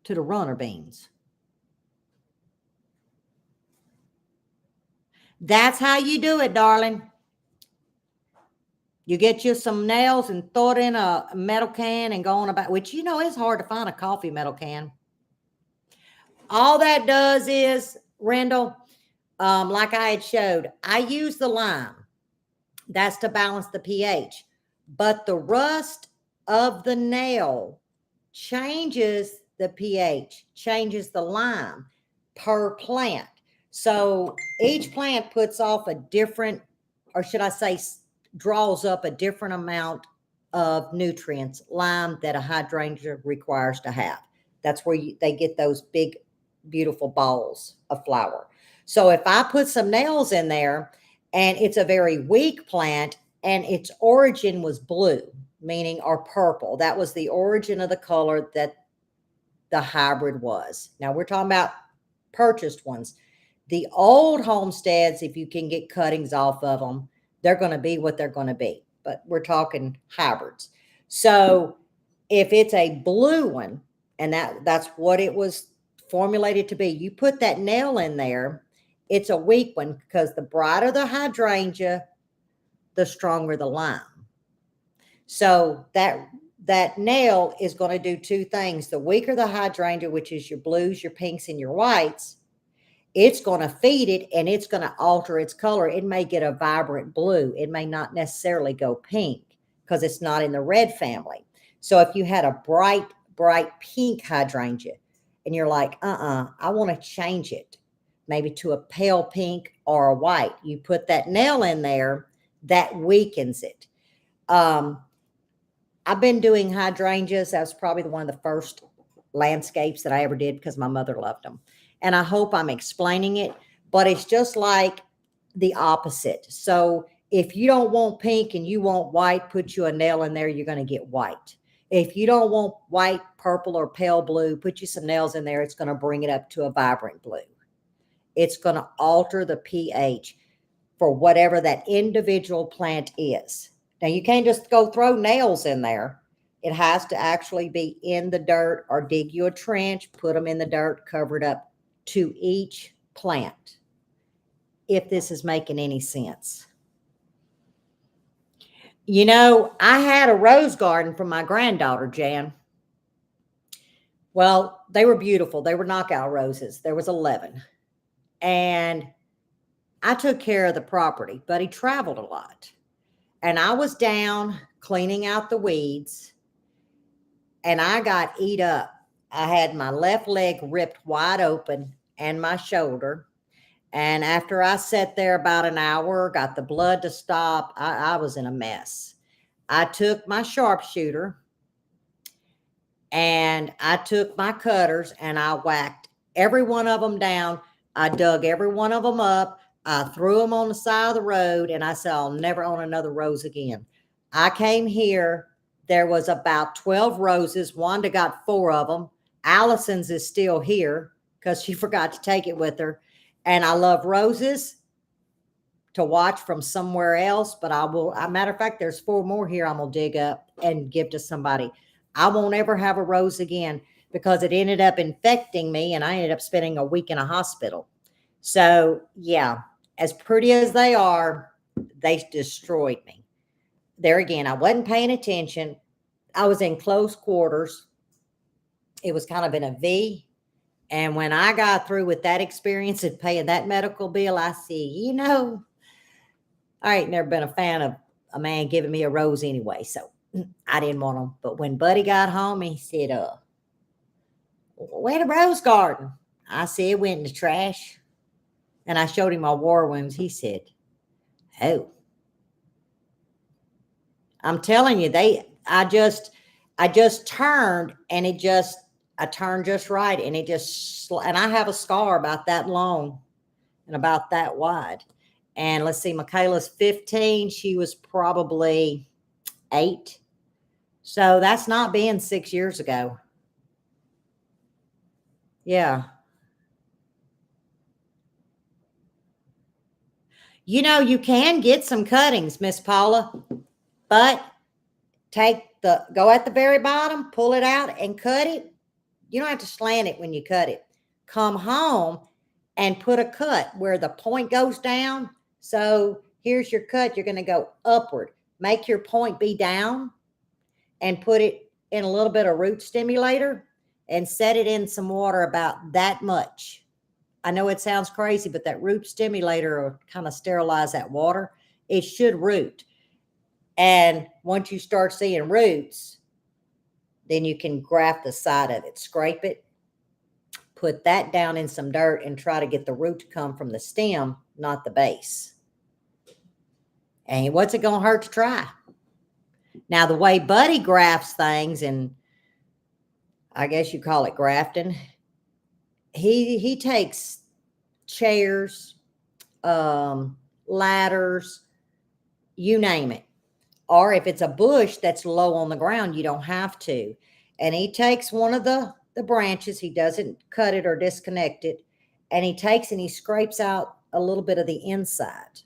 to the runner beans. That's how you do it, darling. You get you some nails and throw it in a metal can and go on about, which, you know, it's hard to find a coffee metal can. All that does is, Rendell, like I had showed, I use the lime. That's to balance the pH. But the rust of the nail changes the pH, changes the lime per plant. So each plant puts off a different, or should I say, draws up a different amount of nutrients, lime, that a hydrangea requires to have. That's where they get those big, beautiful balls of flower. So if I put some nails in there and it's a very weak plant and its origin was blue, meaning, or purple, that was the origin of the color that the hybrid was. Now we're talking about purchased ones. The old homesteads, if you can get cuttings off of them, they're going to be what they're going to be. But we're talking hybrids. So if it's a blue one, and that's what it was formulated to be, you put that nail in there, it's a weak one because the brighter the hydrangea, the stronger the lime. So that nail is going to do two things. The weaker the hydrangea, which is your blues, your pinks, and your whites, it's going to feed it and it's going to alter its color. It may get a vibrant blue. It may not necessarily go pink because it's not in the red family. So if you had a bright pink hydrangea and you're like, I want to change it maybe to a pale pink or a white, you put that nail in there, that weakens it. I've been doing hydrangeas. That was probably one of the first landscapes that I ever did because my mother loved them. And I hope I'm explaining it, but it's just like the opposite. So if you don't want pink and you want white, put you a nail in there, you're going to get white. If you don't want white, purple, or pale blue, put you some nails in there. It's going to bring it up to a vibrant blue. It's going to alter the pH for whatever that individual plant is. Now, you can't just go throw nails in there. It has to actually be in the dirt, or dig you a trench, put them in the dirt, cover it up to each plant, if this is making any sense. You know, I had a rose garden from my granddaughter, Jan. Well, they were beautiful. They were knockout roses. There was 11. And I took care of the property, but he traveled a lot. And I was down cleaning out the weeds, and I got eat up. I had my left leg ripped wide open and my shoulder. And after I sat there about an hour, got the blood to stop, I was in a mess. I took my sharpshooter and I took my cutters and I whacked every one of them down. I dug every one of them up. I threw them on the side of the road and I said, I'll never own another rose again. I came here. There was about 12 roses. Wanda got 4 of them. Allison's is still here because she forgot to take it with her. And I love roses to watch from somewhere else, but I will, as a matter of fact, there's 4 more here I'm going to dig up and give to somebody. I won't ever have a rose again because it ended up infecting me and I ended up spending a week in a hospital. So, yeah, as pretty as they are, they destroyed me. There again, I wasn't paying attention. I was in close quarters. It was kind of in a V. And when I got through with that experience and paying that medical bill, I see, I ain't never been a fan of a man giving me a rose anyway. So I didn't want them. But when Buddy got home, he said, where the rose garden? I said, it went in the trash. And I showed him my war wounds. He said, oh, I'm telling you, I just turned and I turned just right. And and I have a scar about that long and about that wide. And let's see, Michaela's 15. She was probably 8. So that's not being 6 years ago. Yeah. You can get some cuttings, Miss Paula, but go at the very bottom, pull it out and cut it. You don't have to slant it when you cut it. Come home and put a cut where the point goes down. So here's your cut. You're going to go upward. Make your point be down and put it in a little bit of root stimulator and set it in some water about that much. I know it sounds crazy, but that root stimulator will kind of sterilize that water. It should root. And once you start seeing roots, then you can graft the side of it, scrape it, put that down in some dirt and try to get the root to come from the stem, not the base. And what's it going to hurt to try? Now, the way Buddy grafts things, and I guess you call it grafting, he takes chairs, ladders, you name it. Or if it's a bush that's low on the ground, you don't have to. And he takes one of the branches, he doesn't cut it or disconnect it, and he takes and he scrapes out a little bit of the inside.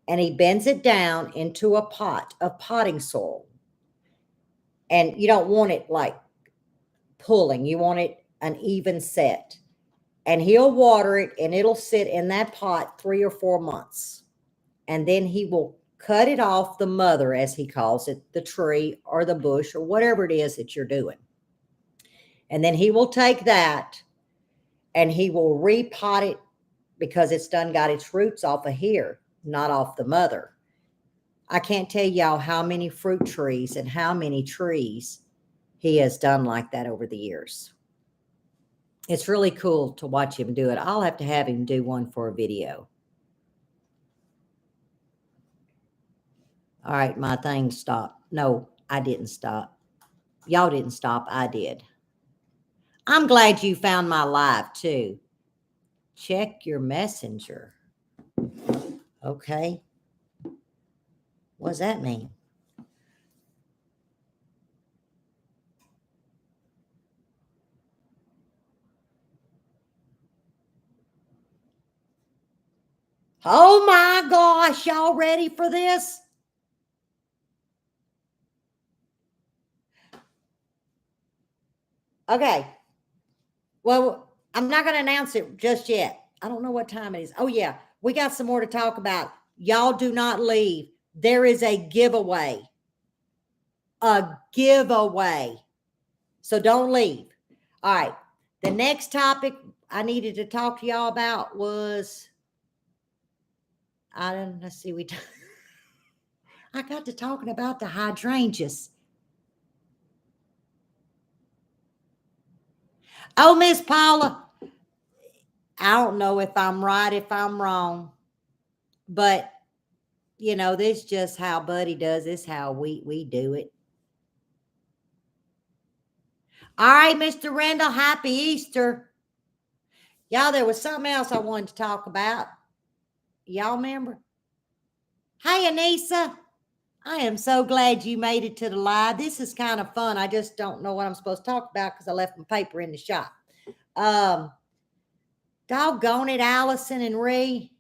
And he bends it down into a pot of potting soil. And you don't want it like pulling, you want it an even set. And he'll water it and it'll sit in that pot 3 or 4 months. And then he will cut it off the mother, as he calls it, the tree or the bush or whatever it is that you're doing. And then he will take that and he will repot it because it's done got its roots off of here, not off the mother. I can't tell y'all how many fruit trees and how many trees he has done like that over the years. It's really cool to watch him do it. I'll have to have him do one for a video. All right, my thing stopped. No, I didn't stop. Y'all didn't stop. I did. I'm glad you found my live too. Check your messenger. Okay. What does that mean? Oh my gosh, y'all ready for this? Okay. Well, I'm not going to announce it just yet. I don't know what time it is. Oh, yeah. We got some more to talk about. Y'all do not leave. There is a giveaway. A giveaway. So don't leave. All right. The next topic I needed to talk to y'all about was, let's see, I got to talking about the hydrangeas. Oh, Miss Paula, I don't know if I'm right, if I'm wrong, but this is just how Buddy does. This how we do it. All right, Mr. Randall, happy Easter. Y'all, there was something else I wanted to talk about. Y'all remember? Hey, Anissa. I am so glad you made it to the live. This is kind of fun. I just don't know what I'm supposed to talk about because I left my paper in the shop. Doggone it, Allison and Ree.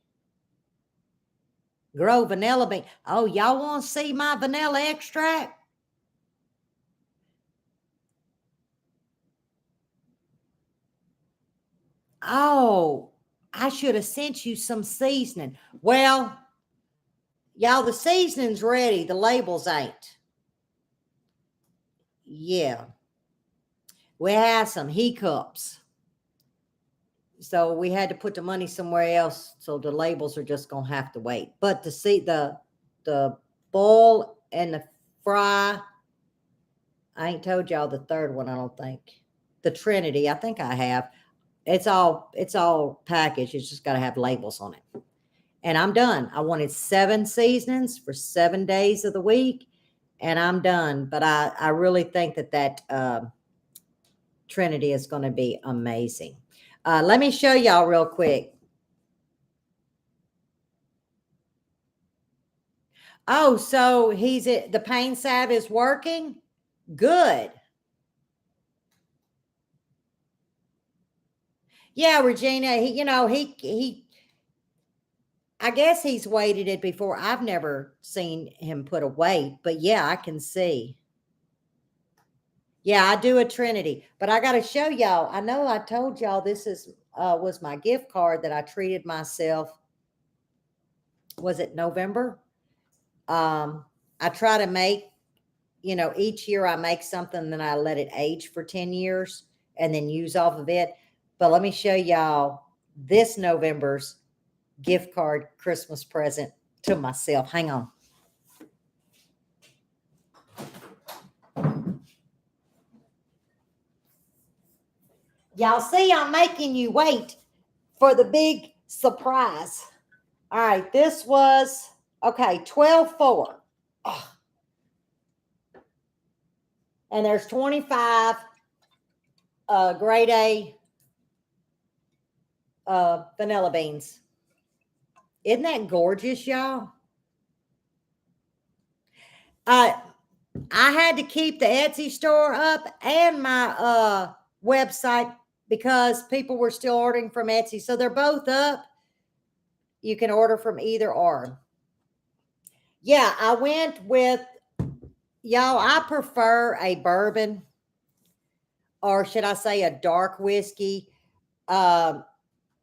Grow vanilla bean. Oh, y'all want to see my vanilla extract? Oh, I should have sent you some seasoning. Well, y'all, the seasoning's ready. The labels ain't. Yeah. We had some hiccups. So we had to put the money somewhere else. So the labels are just gonna have to wait. But to see the boil and the fry, I ain't told y'all the third one, I don't think. The Trinity, I think I have. It's all packaged. It's just got to have labels on it. And I'm done. I wanted 7 seasonings for 7 days of the week, and I'm done. But I really think that Trinity is going to be amazing. Let me show y'all real quick. Oh, so the pain salve is working? Good. Yeah, Regina, he I guess he's weighted it before. I've never seen him put a weight, but yeah, I can see. Yeah, I do a Trinity, but I got to show y'all. I know I told y'all this was my gift card that I treated myself. Was it November? I try to make, each year I make something, then I let it age for 10 years and then use off of it. But let me show y'all this November's gift card Christmas present to myself. Hang on. Y'all see, I'm making you wait for the big surprise. All right, this was, okay, 12/4. Oh. And there's 25 grade A vanilla beans. Isn't that gorgeous, y'all? I had to keep the Etsy store up and my website because people were still ordering from Etsy. So they're both up. You can order from either or. Yeah, I went with, y'all, I prefer a bourbon, or should I say a dark whiskey,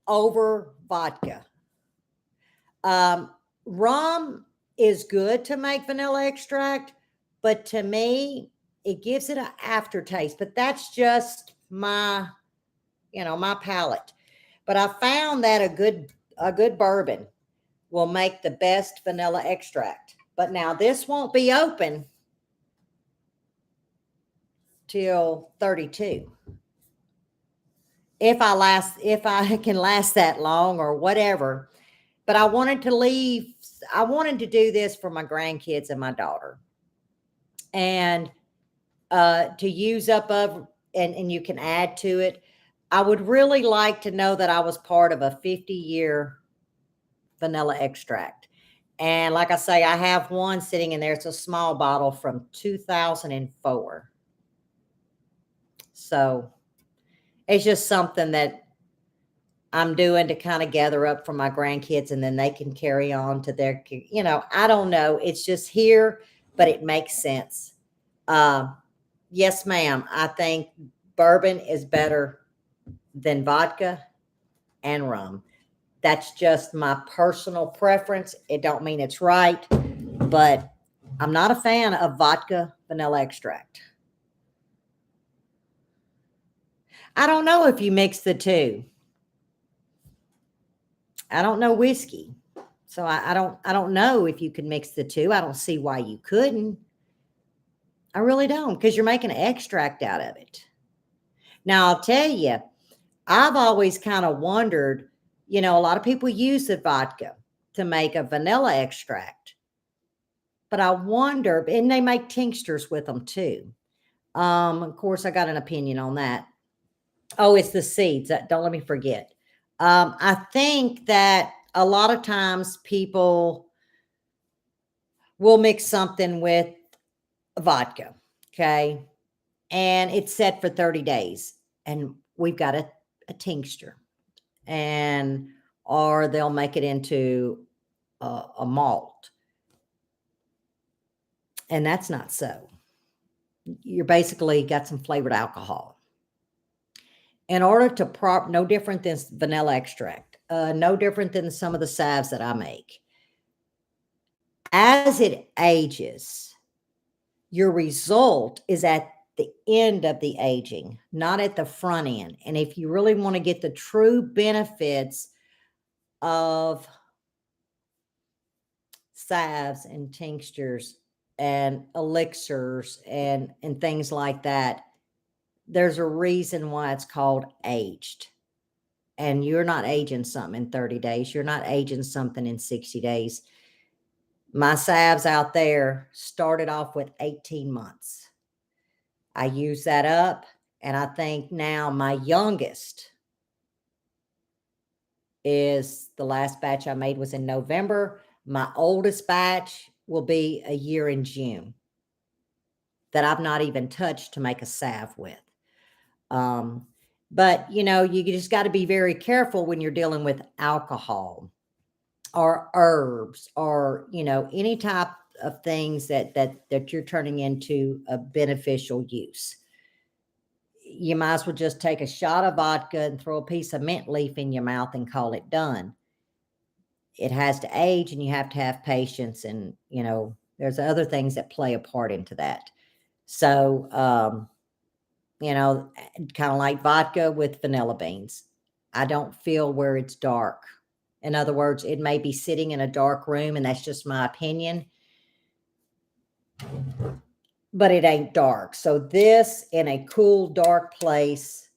over vodka. Rum is good to make vanilla extract, but to me, it gives it an aftertaste. But that's just my palate. But I found that a good bourbon will make the best vanilla extract. But now this won't be open till 32. If I can last that long or whatever. But I wanted to do this for my grandkids and my daughter. And to use up of, and you can add to it. I would really like to know that I was part of a 50-year vanilla extract. And like I say, I have one sitting in there. It's a small bottle from 2004. So it's just something that I'm doing to kind of gather up for my grandkids, and then they can carry on to their, I don't know. It's just here, but it makes sense. Yes, ma'am. I think bourbon is better than vodka and rum. That's just my personal preference. It don't mean it's right, but I'm not a fan of vodka vanilla extract. I don't know if you mix the two. I don't know whiskey. So I don't know if you can mix the two. I don't see why you couldn't. I really don't, because you're making an extract out of it. Now I'll tell you, I've always kind of wondered, a lot of people use the vodka to make a vanilla extract. But I wonder, and they make tinctures with them too. Of course, I got an opinion on that. Oh, it's the seeds. Don't let me forget. I think that a lot of times people will mix something with vodka, okay? And it's set for 30 days. And we've got a tincture. Or they'll make it into a malt. And that's not so. You're basically got some flavored alcohol. in order to no different than vanilla extract, no different than some of the salves that I make. As it ages, your result is at the end of the aging, not at the front end. And if you really want to get the true benefits of salves and tinctures and elixirs and things like that, there's a reason why it's called aged. And you're not aging something in 30 days. You're not aging something in 60 days. My salves out there started off with 18 months. I use that up, and I think now my youngest is the last batch I made was in November. My oldest batch will be a year in June that I've not even touched to make a salve with. But you know, you just got to be very careful when you're dealing with alcohol or herbs or, you know, any type of things that you're turning into a beneficial use. You might as well just take a shot of vodka and throw a piece of mint leaf in your mouth and call it done. It has to age, and you have to have patience, and you know, there's other things that play a part into that. So you know, kind of like vodka with vanilla beans. I don't feel where it's dark. In other words, it may be sitting in a dark room, and that's just my opinion, but it ain't dark. So this in a cool, dark place,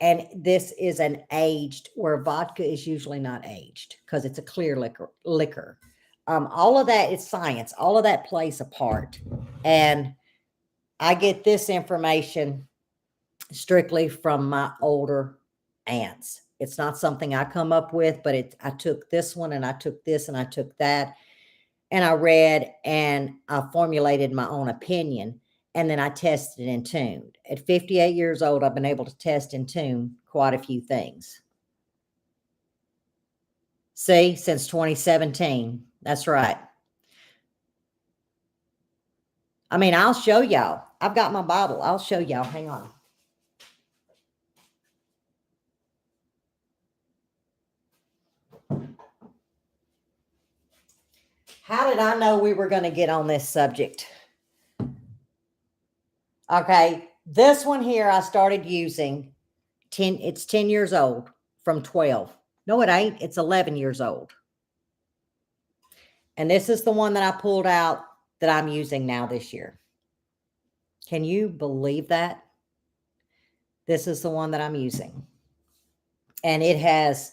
and this is an aged, where vodka is usually not aged because it's a clear liquor. All of that is science. All of that plays a part. And I get this information strictly from my older aunts. It's not something I come up with, but I took this one and I took this and I took that, and I read and I formulated my own opinion, and then I tested and tuned. At 58 years old, I've been able to test and tune quite a few things. See, since 2017. That's right. I mean, I'll show y'all. I've got my bottle. I'll show y'all. Hang on. How did I know we were going to get on this subject? Okay, this one here I started using 10, it's 10 years old from 12. No, it ain't. It's 11 years old. And this is the one that I pulled out that I'm using now this year. Can you believe that? This is the one that I'm using. And it has,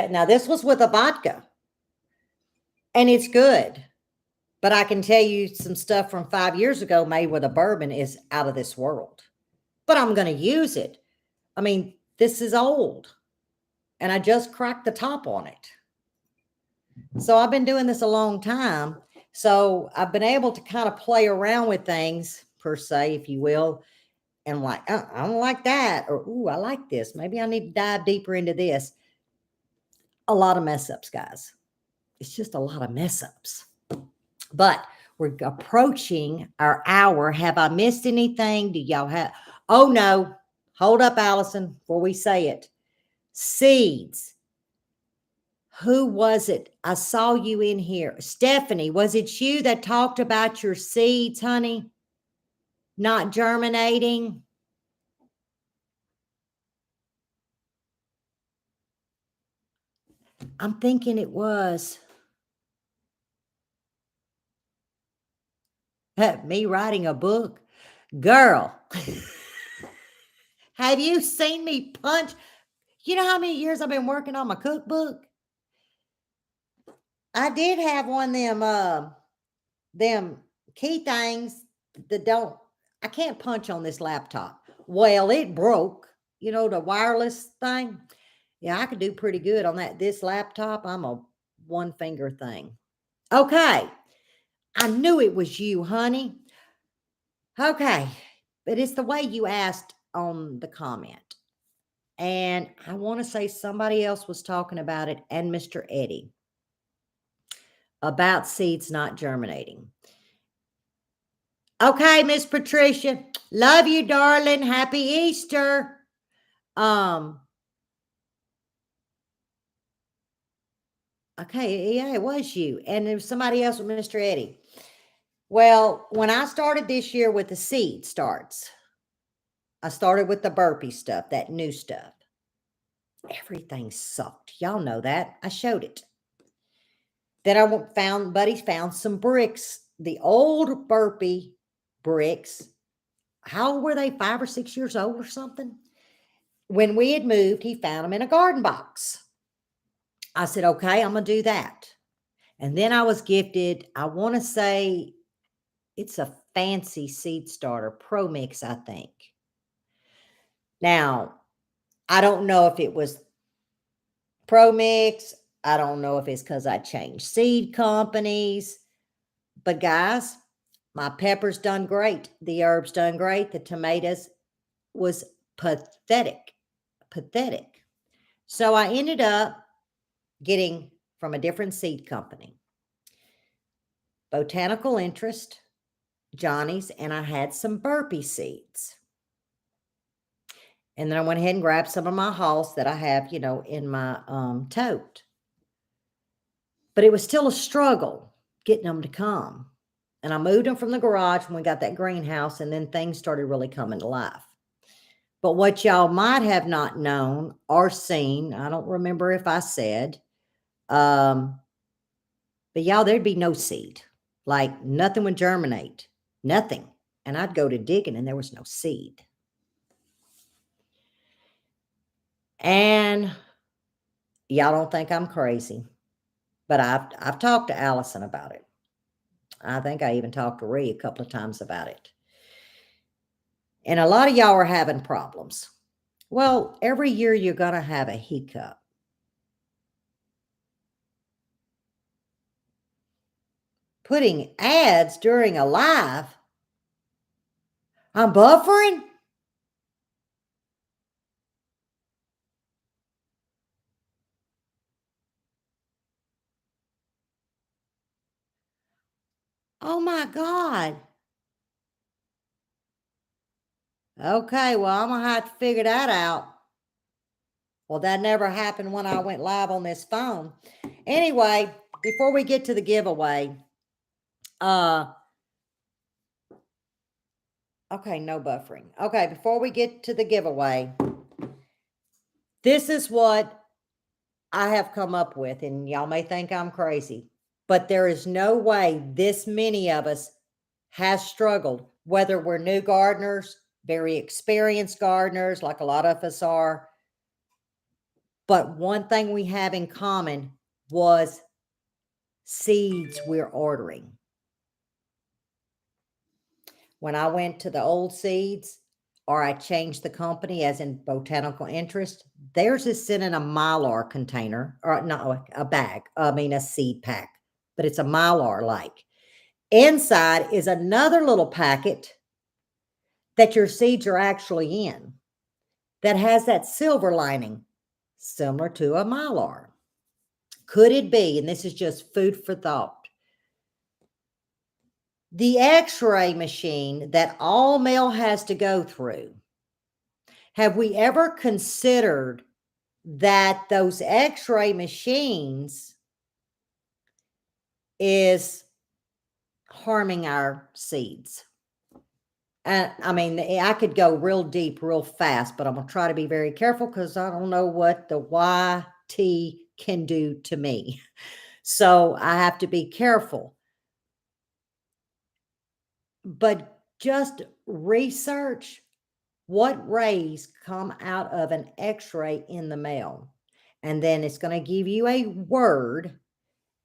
now this was with a vodka, and it's good. But I can tell you some stuff from 5 years ago made with a bourbon is out of this world. But I'm going to use it. I mean, this is old, and I just cracked the top on it. So I've been doing this a long time. So I've been able to kind of play around with things, per se, if you will. And like, I don't like that. Or, ooh, I like this. Maybe I need to dive deeper into this. A lot of mess ups, guys. It's just a lot of mess ups. But we're approaching our hour. Have I missed anything? Do y'all have? Oh, no. Hold up, Allison, before we say it. Seeds. Who was it? I saw you in here. Stephanie, was it you that talked about your seeds, honey? Not germinating? I'm thinking it was. Me writing a book? Girl, have you seen me punch? You know how many years I've been working on my cookbook? I did have one of them key things that don't, I can't punch on this laptop. Well, it broke, you know, the wireless thing. Yeah, I could do pretty good on that. This laptop, I'm a one finger thing. Okay. I knew it was you, honey. Okay. But it's the way you asked on the comment. And I want to say somebody else was talking about it, and Mr. Eddie, about seeds not germinating. Okay, Miss Patricia. Love you, darling. Happy Easter. Okay, yeah, it was you. And there was somebody else with Mr. Eddie. Well, when I started this year with the seed starts, I started with the burpee stuff, that new stuff. Everything sucked. Y'all know that. I showed it. Then Buddy found some bricks, the old burpee bricks. How old were they? 5 or 6 years old or something? When we had moved, he found them in a garden box. I said, okay, I'm going to do that. And then I was gifted, I want to say it's a fancy seed starter, Pro Mix, I think. Now, I don't know if it was Pro Mix. I don't know if it's because I changed seed companies. But guys, my peppers done great. The herbs done great. The tomatoes was pathetic. Pathetic. So I ended up getting from a different seed company. Botanical Interest, Johnny's, and I had some burpee seeds. And then I went ahead and grabbed some of my hulls that I have, in my tote. But it was still a struggle getting them to come. And I moved them from the garage when we got that greenhouse, and then things started really coming to life. But what y'all might have not known or seen, I don't remember if I said, but y'all, there'd be no seed. Like nothing would germinate. Nothing. And I'd go to digging and there was no seed. And y'all don't think I'm crazy, but I've talked to Allison about it. I think I even talked to Ree a couple of times about it. And a lot of y'all are having problems. Well, every year you're going to have a hiccup. Putting ads during a live. I'm buffering? Oh my God. Okay, well, I'm going to have to figure that out. Well, that never happened when I went live on this phone. Anyway, before we get to the giveaway, okay, no buffering. Okay, before we get to the giveaway, this is what I have come up with, and y'all may think I'm crazy, but there is no way this many of us has struggled, whether we're new gardeners, very experienced gardeners, like a lot of us are. But one thing we have in common was seeds we're ordering. When I went to the old seeds, or I changed the company, as in Botanical Interest, theirs is sent in a Mylar container, or not a bag, a seed pack, but it's a Mylar like. Inside is another little packet that your seeds are actually in that has that silver lining, similar to a Mylar. Could it be, and this is just food for thought, the x-ray machine that all mail has to go through? Have we ever considered that those x-ray machines is harming our seeds? And I could go real deep, real fast, but I'm going to try to be very careful because I don't know what the YT can do to me. So I have to be careful. But just research what rays come out of an x-ray in the mail. And then it's going to give you a word.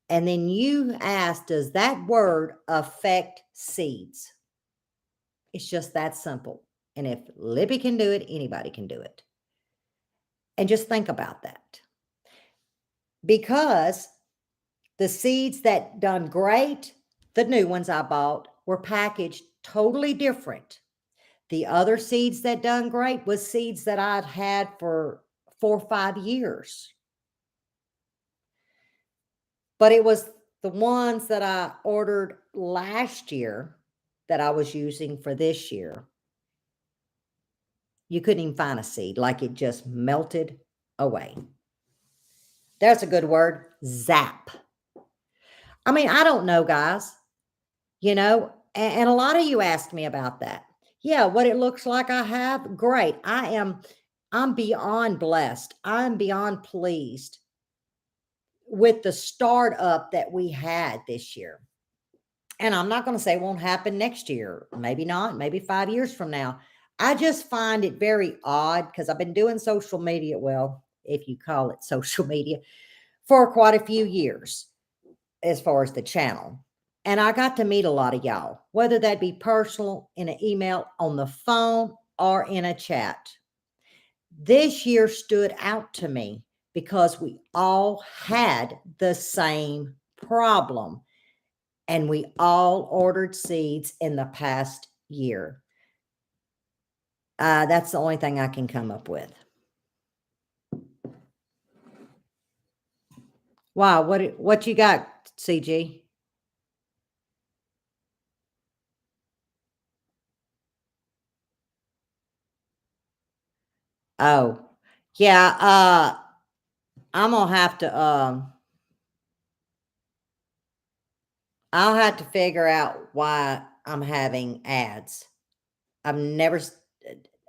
And then you ask, does that word affect seeds? It's just that simple. And if Lippy can do it, anybody can do it. And just think about that. Because the seeds that done great, the new ones I bought, were packaged totally different. The other seeds that done great was seeds that I'd had for 4 or 5 years. But it was the ones that I ordered last year that I was using for this year. You couldn't even find a seed, like it just melted away. There's a good word, zap. I mean, I don't know, guys, and a lot of you asked me about that. Yeah, what it looks like I have, great. I'm beyond blessed. I'm beyond pleased with the startup that we had this year. And I'm not going to say it won't happen next year. Maybe not, maybe 5 years from now. I just find it very odd because I've been doing social media, well, if you call it social media, for quite a few years as far as the channel. And I got to meet a lot of y'all, whether that be personal, in an email, on the phone, or in a chat. This year stood out to me because we all had the same problem, and we all ordered seeds in the past year. That's the only thing I can come up with. Wow, what you got, CG? Oh, yeah, I'm gonna have to, I'll have to figure out why I'm having ads. I've never,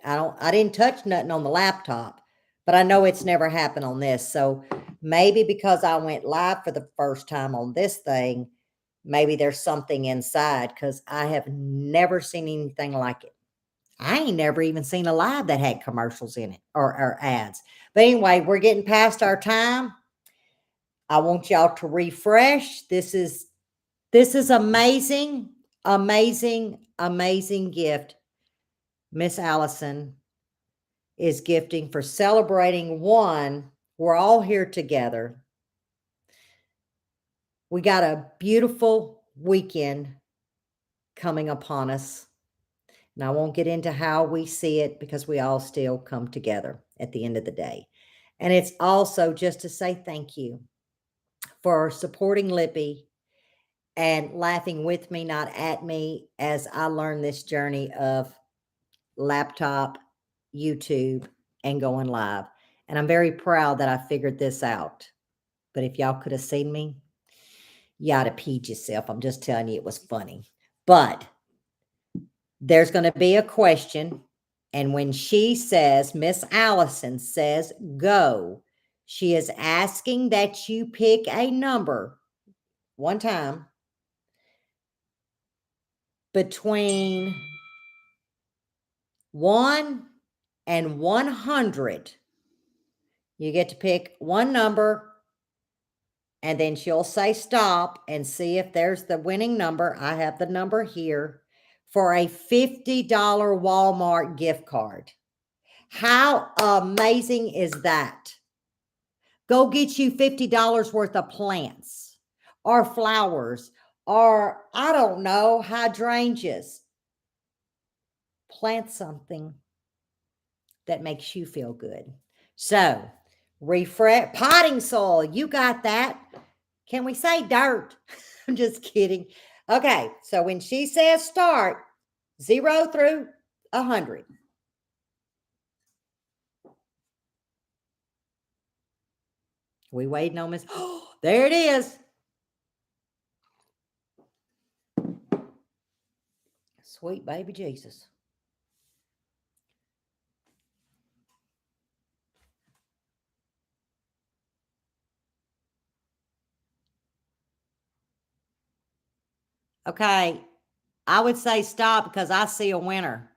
I didn't touch nothing on the laptop, but I know it's never happened on this. So maybe because I went live for the first time on this thing, maybe there's something inside because I have never seen anything like it. I ain't never even seen a live that had commercials in it or ads. But anyway, we're getting past our time. I want y'all to refresh. This is amazing, amazing, amazing gift Miss Allison is gifting for celebrating one. We're all here together. We got a beautiful weekend coming upon us. And I won't get into how we see it because we all still come together at the end of the day. And it's also just to say thank you for supporting Lippy and laughing with me, not at me, as I learn this journey of laptop, YouTube, and going live. And I'm very proud that I figured this out. But if y'all could have seen me, you ought to peed yourself. I'm just telling you, it was funny. But there's going to be a question. And when she says, Miss Allison says, go, she is asking that you pick a number one time between 1 and 100. You get to pick one number, and then she'll say stop and see if there's the winning number. I have the number here for a $50 Walmart gift card. How amazing is that? Go get you $50 worth of plants or flowers or, I don't know, hydrangeas. Plant something that makes you feel good. So, refresh potting soil. You got that. Can we say dirt? I'm just kidding. Okay, so when she says start, 0 through 100. We waiting on Miss. Oh, there it is. Sweet baby Jesus. Okay, I would say stop because I see a winner.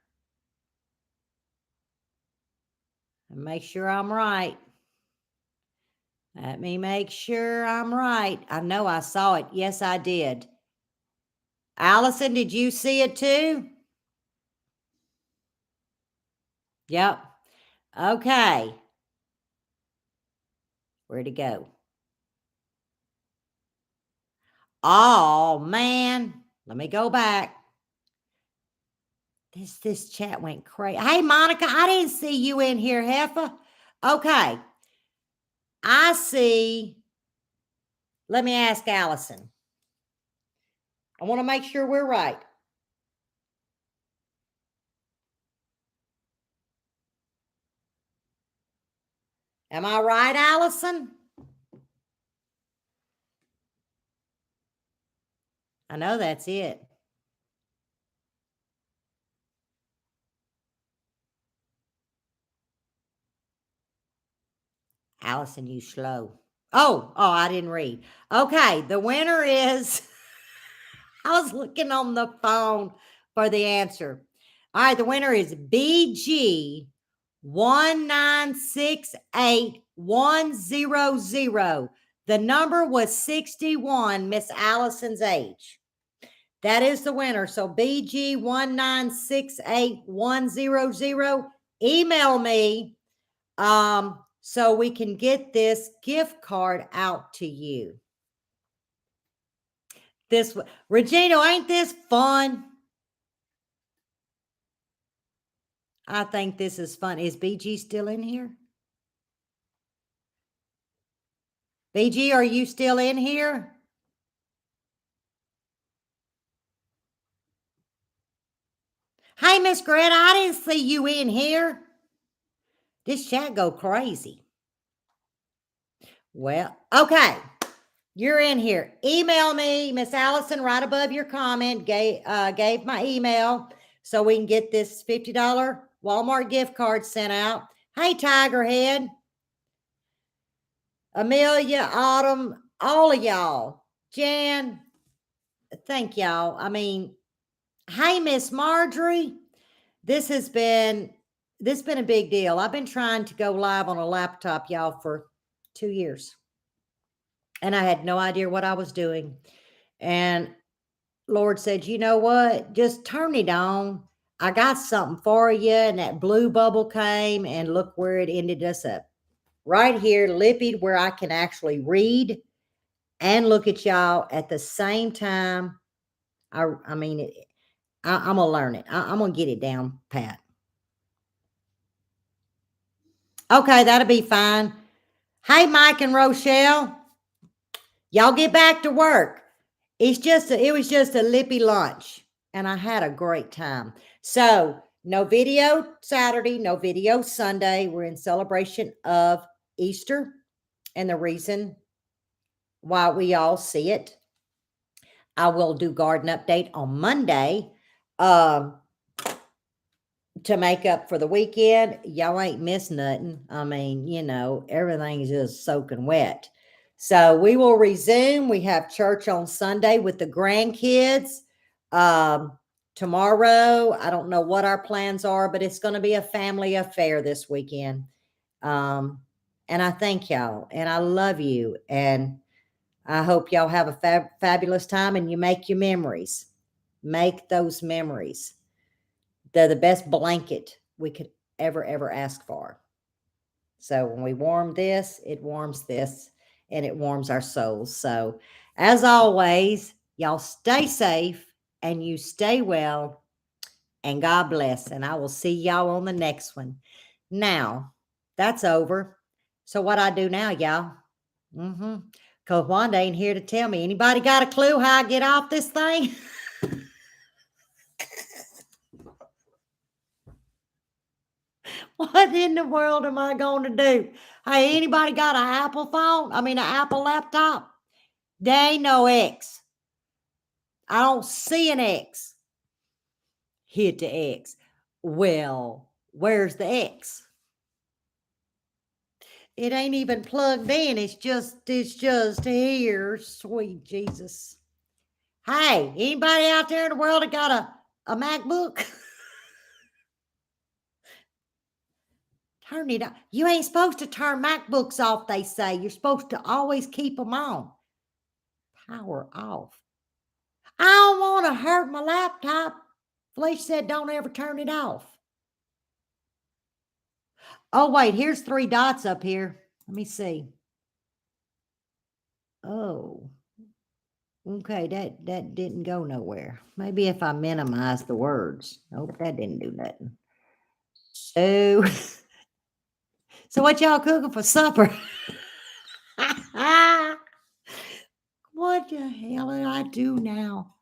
And make sure I'm right. Let me make sure I'm right. I know I saw it. Yes, I did. Allison, did you see it too? Yep. Okay. Where'd it go? Oh, man. Let me go back. This chat went crazy. Hey, Monica, I didn't see you in here, Heffa. Okay. I see. Let me ask Allison. I want to make sure we're right. Am I right, Allison? I know that's it. Allison, you slow. Oh, I didn't read. Okay, the winner is I was looking on the phone for the answer. All right, the winner is BG 1968100. The number was 61, Miss Allison's age. That is the winner. So BG 1968100. Email me so we can get this gift card out to you. This Regina, ain't this fun? I think this is fun. Is BG still in here? BG, are you still in here? Hey, Miss Greta, I didn't see you in here. This chat go crazy. Well, okay. You're in here. Email me, Miss Allison, right above your comment. Gave my email so we can get this $50 Walmart gift card sent out. Hey, Tigerhead, Amelia, Autumn, all of y'all. Jan, thank y'all. I mean, hey, Miss Marjorie, this has been a big deal. I've been trying to go live on a laptop, y'all, for 2 years. And I had no idea what I was doing. And Lord said, you know what? Just turn it on. I got something for you. And that blue bubble came, and look where it ended us up. Right here, Lippy, where I can actually read and look at y'all at the same time. I mean, I'm going to learn it. I'm going to get it down pat. Okay, that'll be fine. Hey, Mike and Rochelle, y'all get back to work. It was just a Lippy lunch, and I had a great time. So no video Saturday, no video Sunday. We're in celebration of Easter and the reason why we all see it. I will do garden update on Monday. To make up for the weekend. Y'all ain't missed nothing. I mean, everything's just soaking wet. So we will resume. We have church on Sunday with the grandkids. Tomorrow, I don't know what our plans are, but it's going to be a family affair this weekend. And I thank y'all, and I love you, and I hope y'all have a fabulous time, and you make your memories. Make those memories. They're the best blanket we could ever ask for. So when we warm this, it warms this, and it warms our souls. So as always, y'all stay safe and you stay well, and God bless. And I will see y'all on the next one. Now, that's over. So what I do now, y'all? Because Wanda ain't here to tell me. Anybody got a clue how I get off this thing? What in the world am I going to do? Hey, anybody got an Apple phone? I mean, an Apple laptop? There ain't no X. I don't see an X. Hit the X. Well, where's the X? It ain't even plugged in. It's just here. Sweet Jesus. Hey, anybody out there in the world that got a MacBook? Turn it on. You ain't supposed to turn MacBooks off, they say. You're supposed to always keep them on. Power off. I don't want to hurt my laptop. Felicia said don't ever turn it off. Oh, wait, here's 3 dots up here. Let me see. Oh, okay, that didn't go nowhere. Maybe if I minimize the words. Nope, that didn't do nothing. So, so what y'all cooking for supper? What the hell did I do now?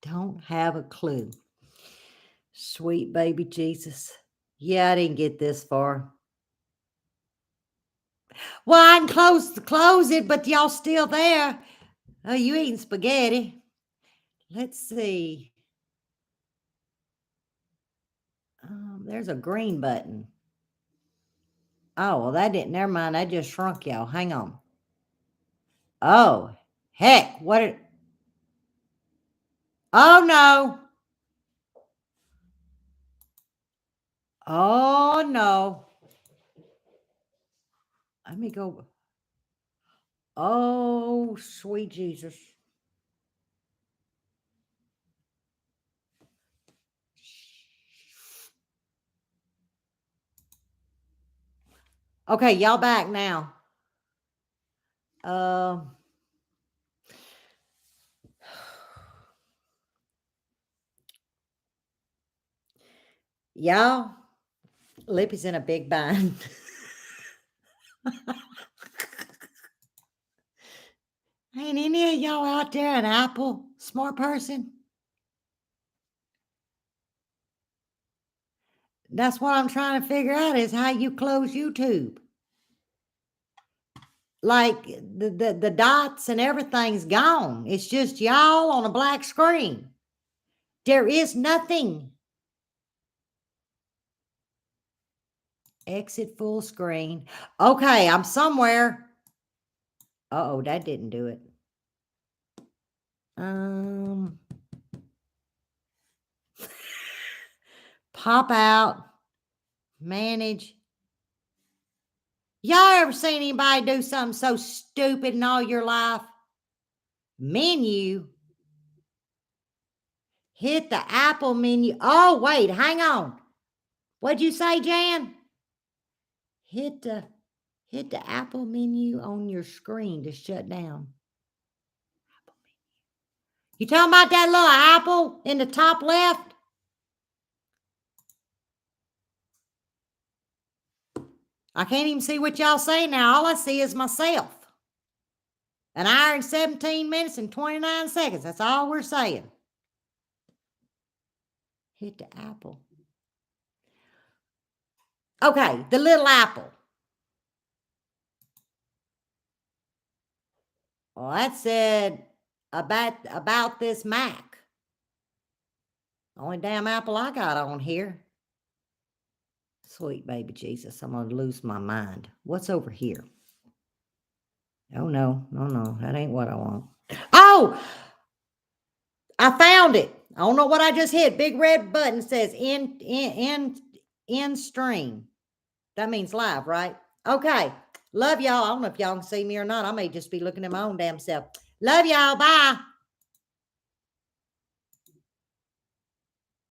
Don't have a clue. Sweet baby Jesus. Yeah, I didn't get this far. Well, I can close it, but y'all still there. Oh, you eating spaghetti. Let's see. There's a green button. Oh, well, that didn't. Never mind. That just shrunk y'all. Hang on. Oh, heck. Oh, no. Oh, no. Let me go. Oh, sweet Jesus. Okay, y'all back now. Y'all, Lippy's in a big bind. Ain't any of y'all out there an Apple smart person? That's what I'm trying to figure out is how you close YouTube. Like the dots and everything's gone. It's just y'all on a black screen. There is nothing. Exit full screen. Okay, I'm somewhere. Uh-oh, that didn't do it. Pop out. Manage. Y'all ever seen anybody do something so stupid in all your life? Menu. Hit the Apple menu. Oh, wait, hang on. What'd you say, Jan? Hit the Apple menu on your screen to shut down. Apple menu. You talking about that little apple in the top left? I can't even see what y'all say now. All I see is myself. An hour and 17 minutes and 29 seconds. That's all we're saying. Hit the apple. Okay, the little apple. Well, that said about this Mac. Only damn apple I got on here. Sweet baby Jesus, I'm going to lose my mind. What's over here? Oh, no, that ain't what I want. Oh, I found it. I don't know what I just hit. Big red button says end stream. That means live, right? Okay. Love y'all. I don't know if y'all can see me or not. I may just be looking at my own damn self. Love y'all. Bye.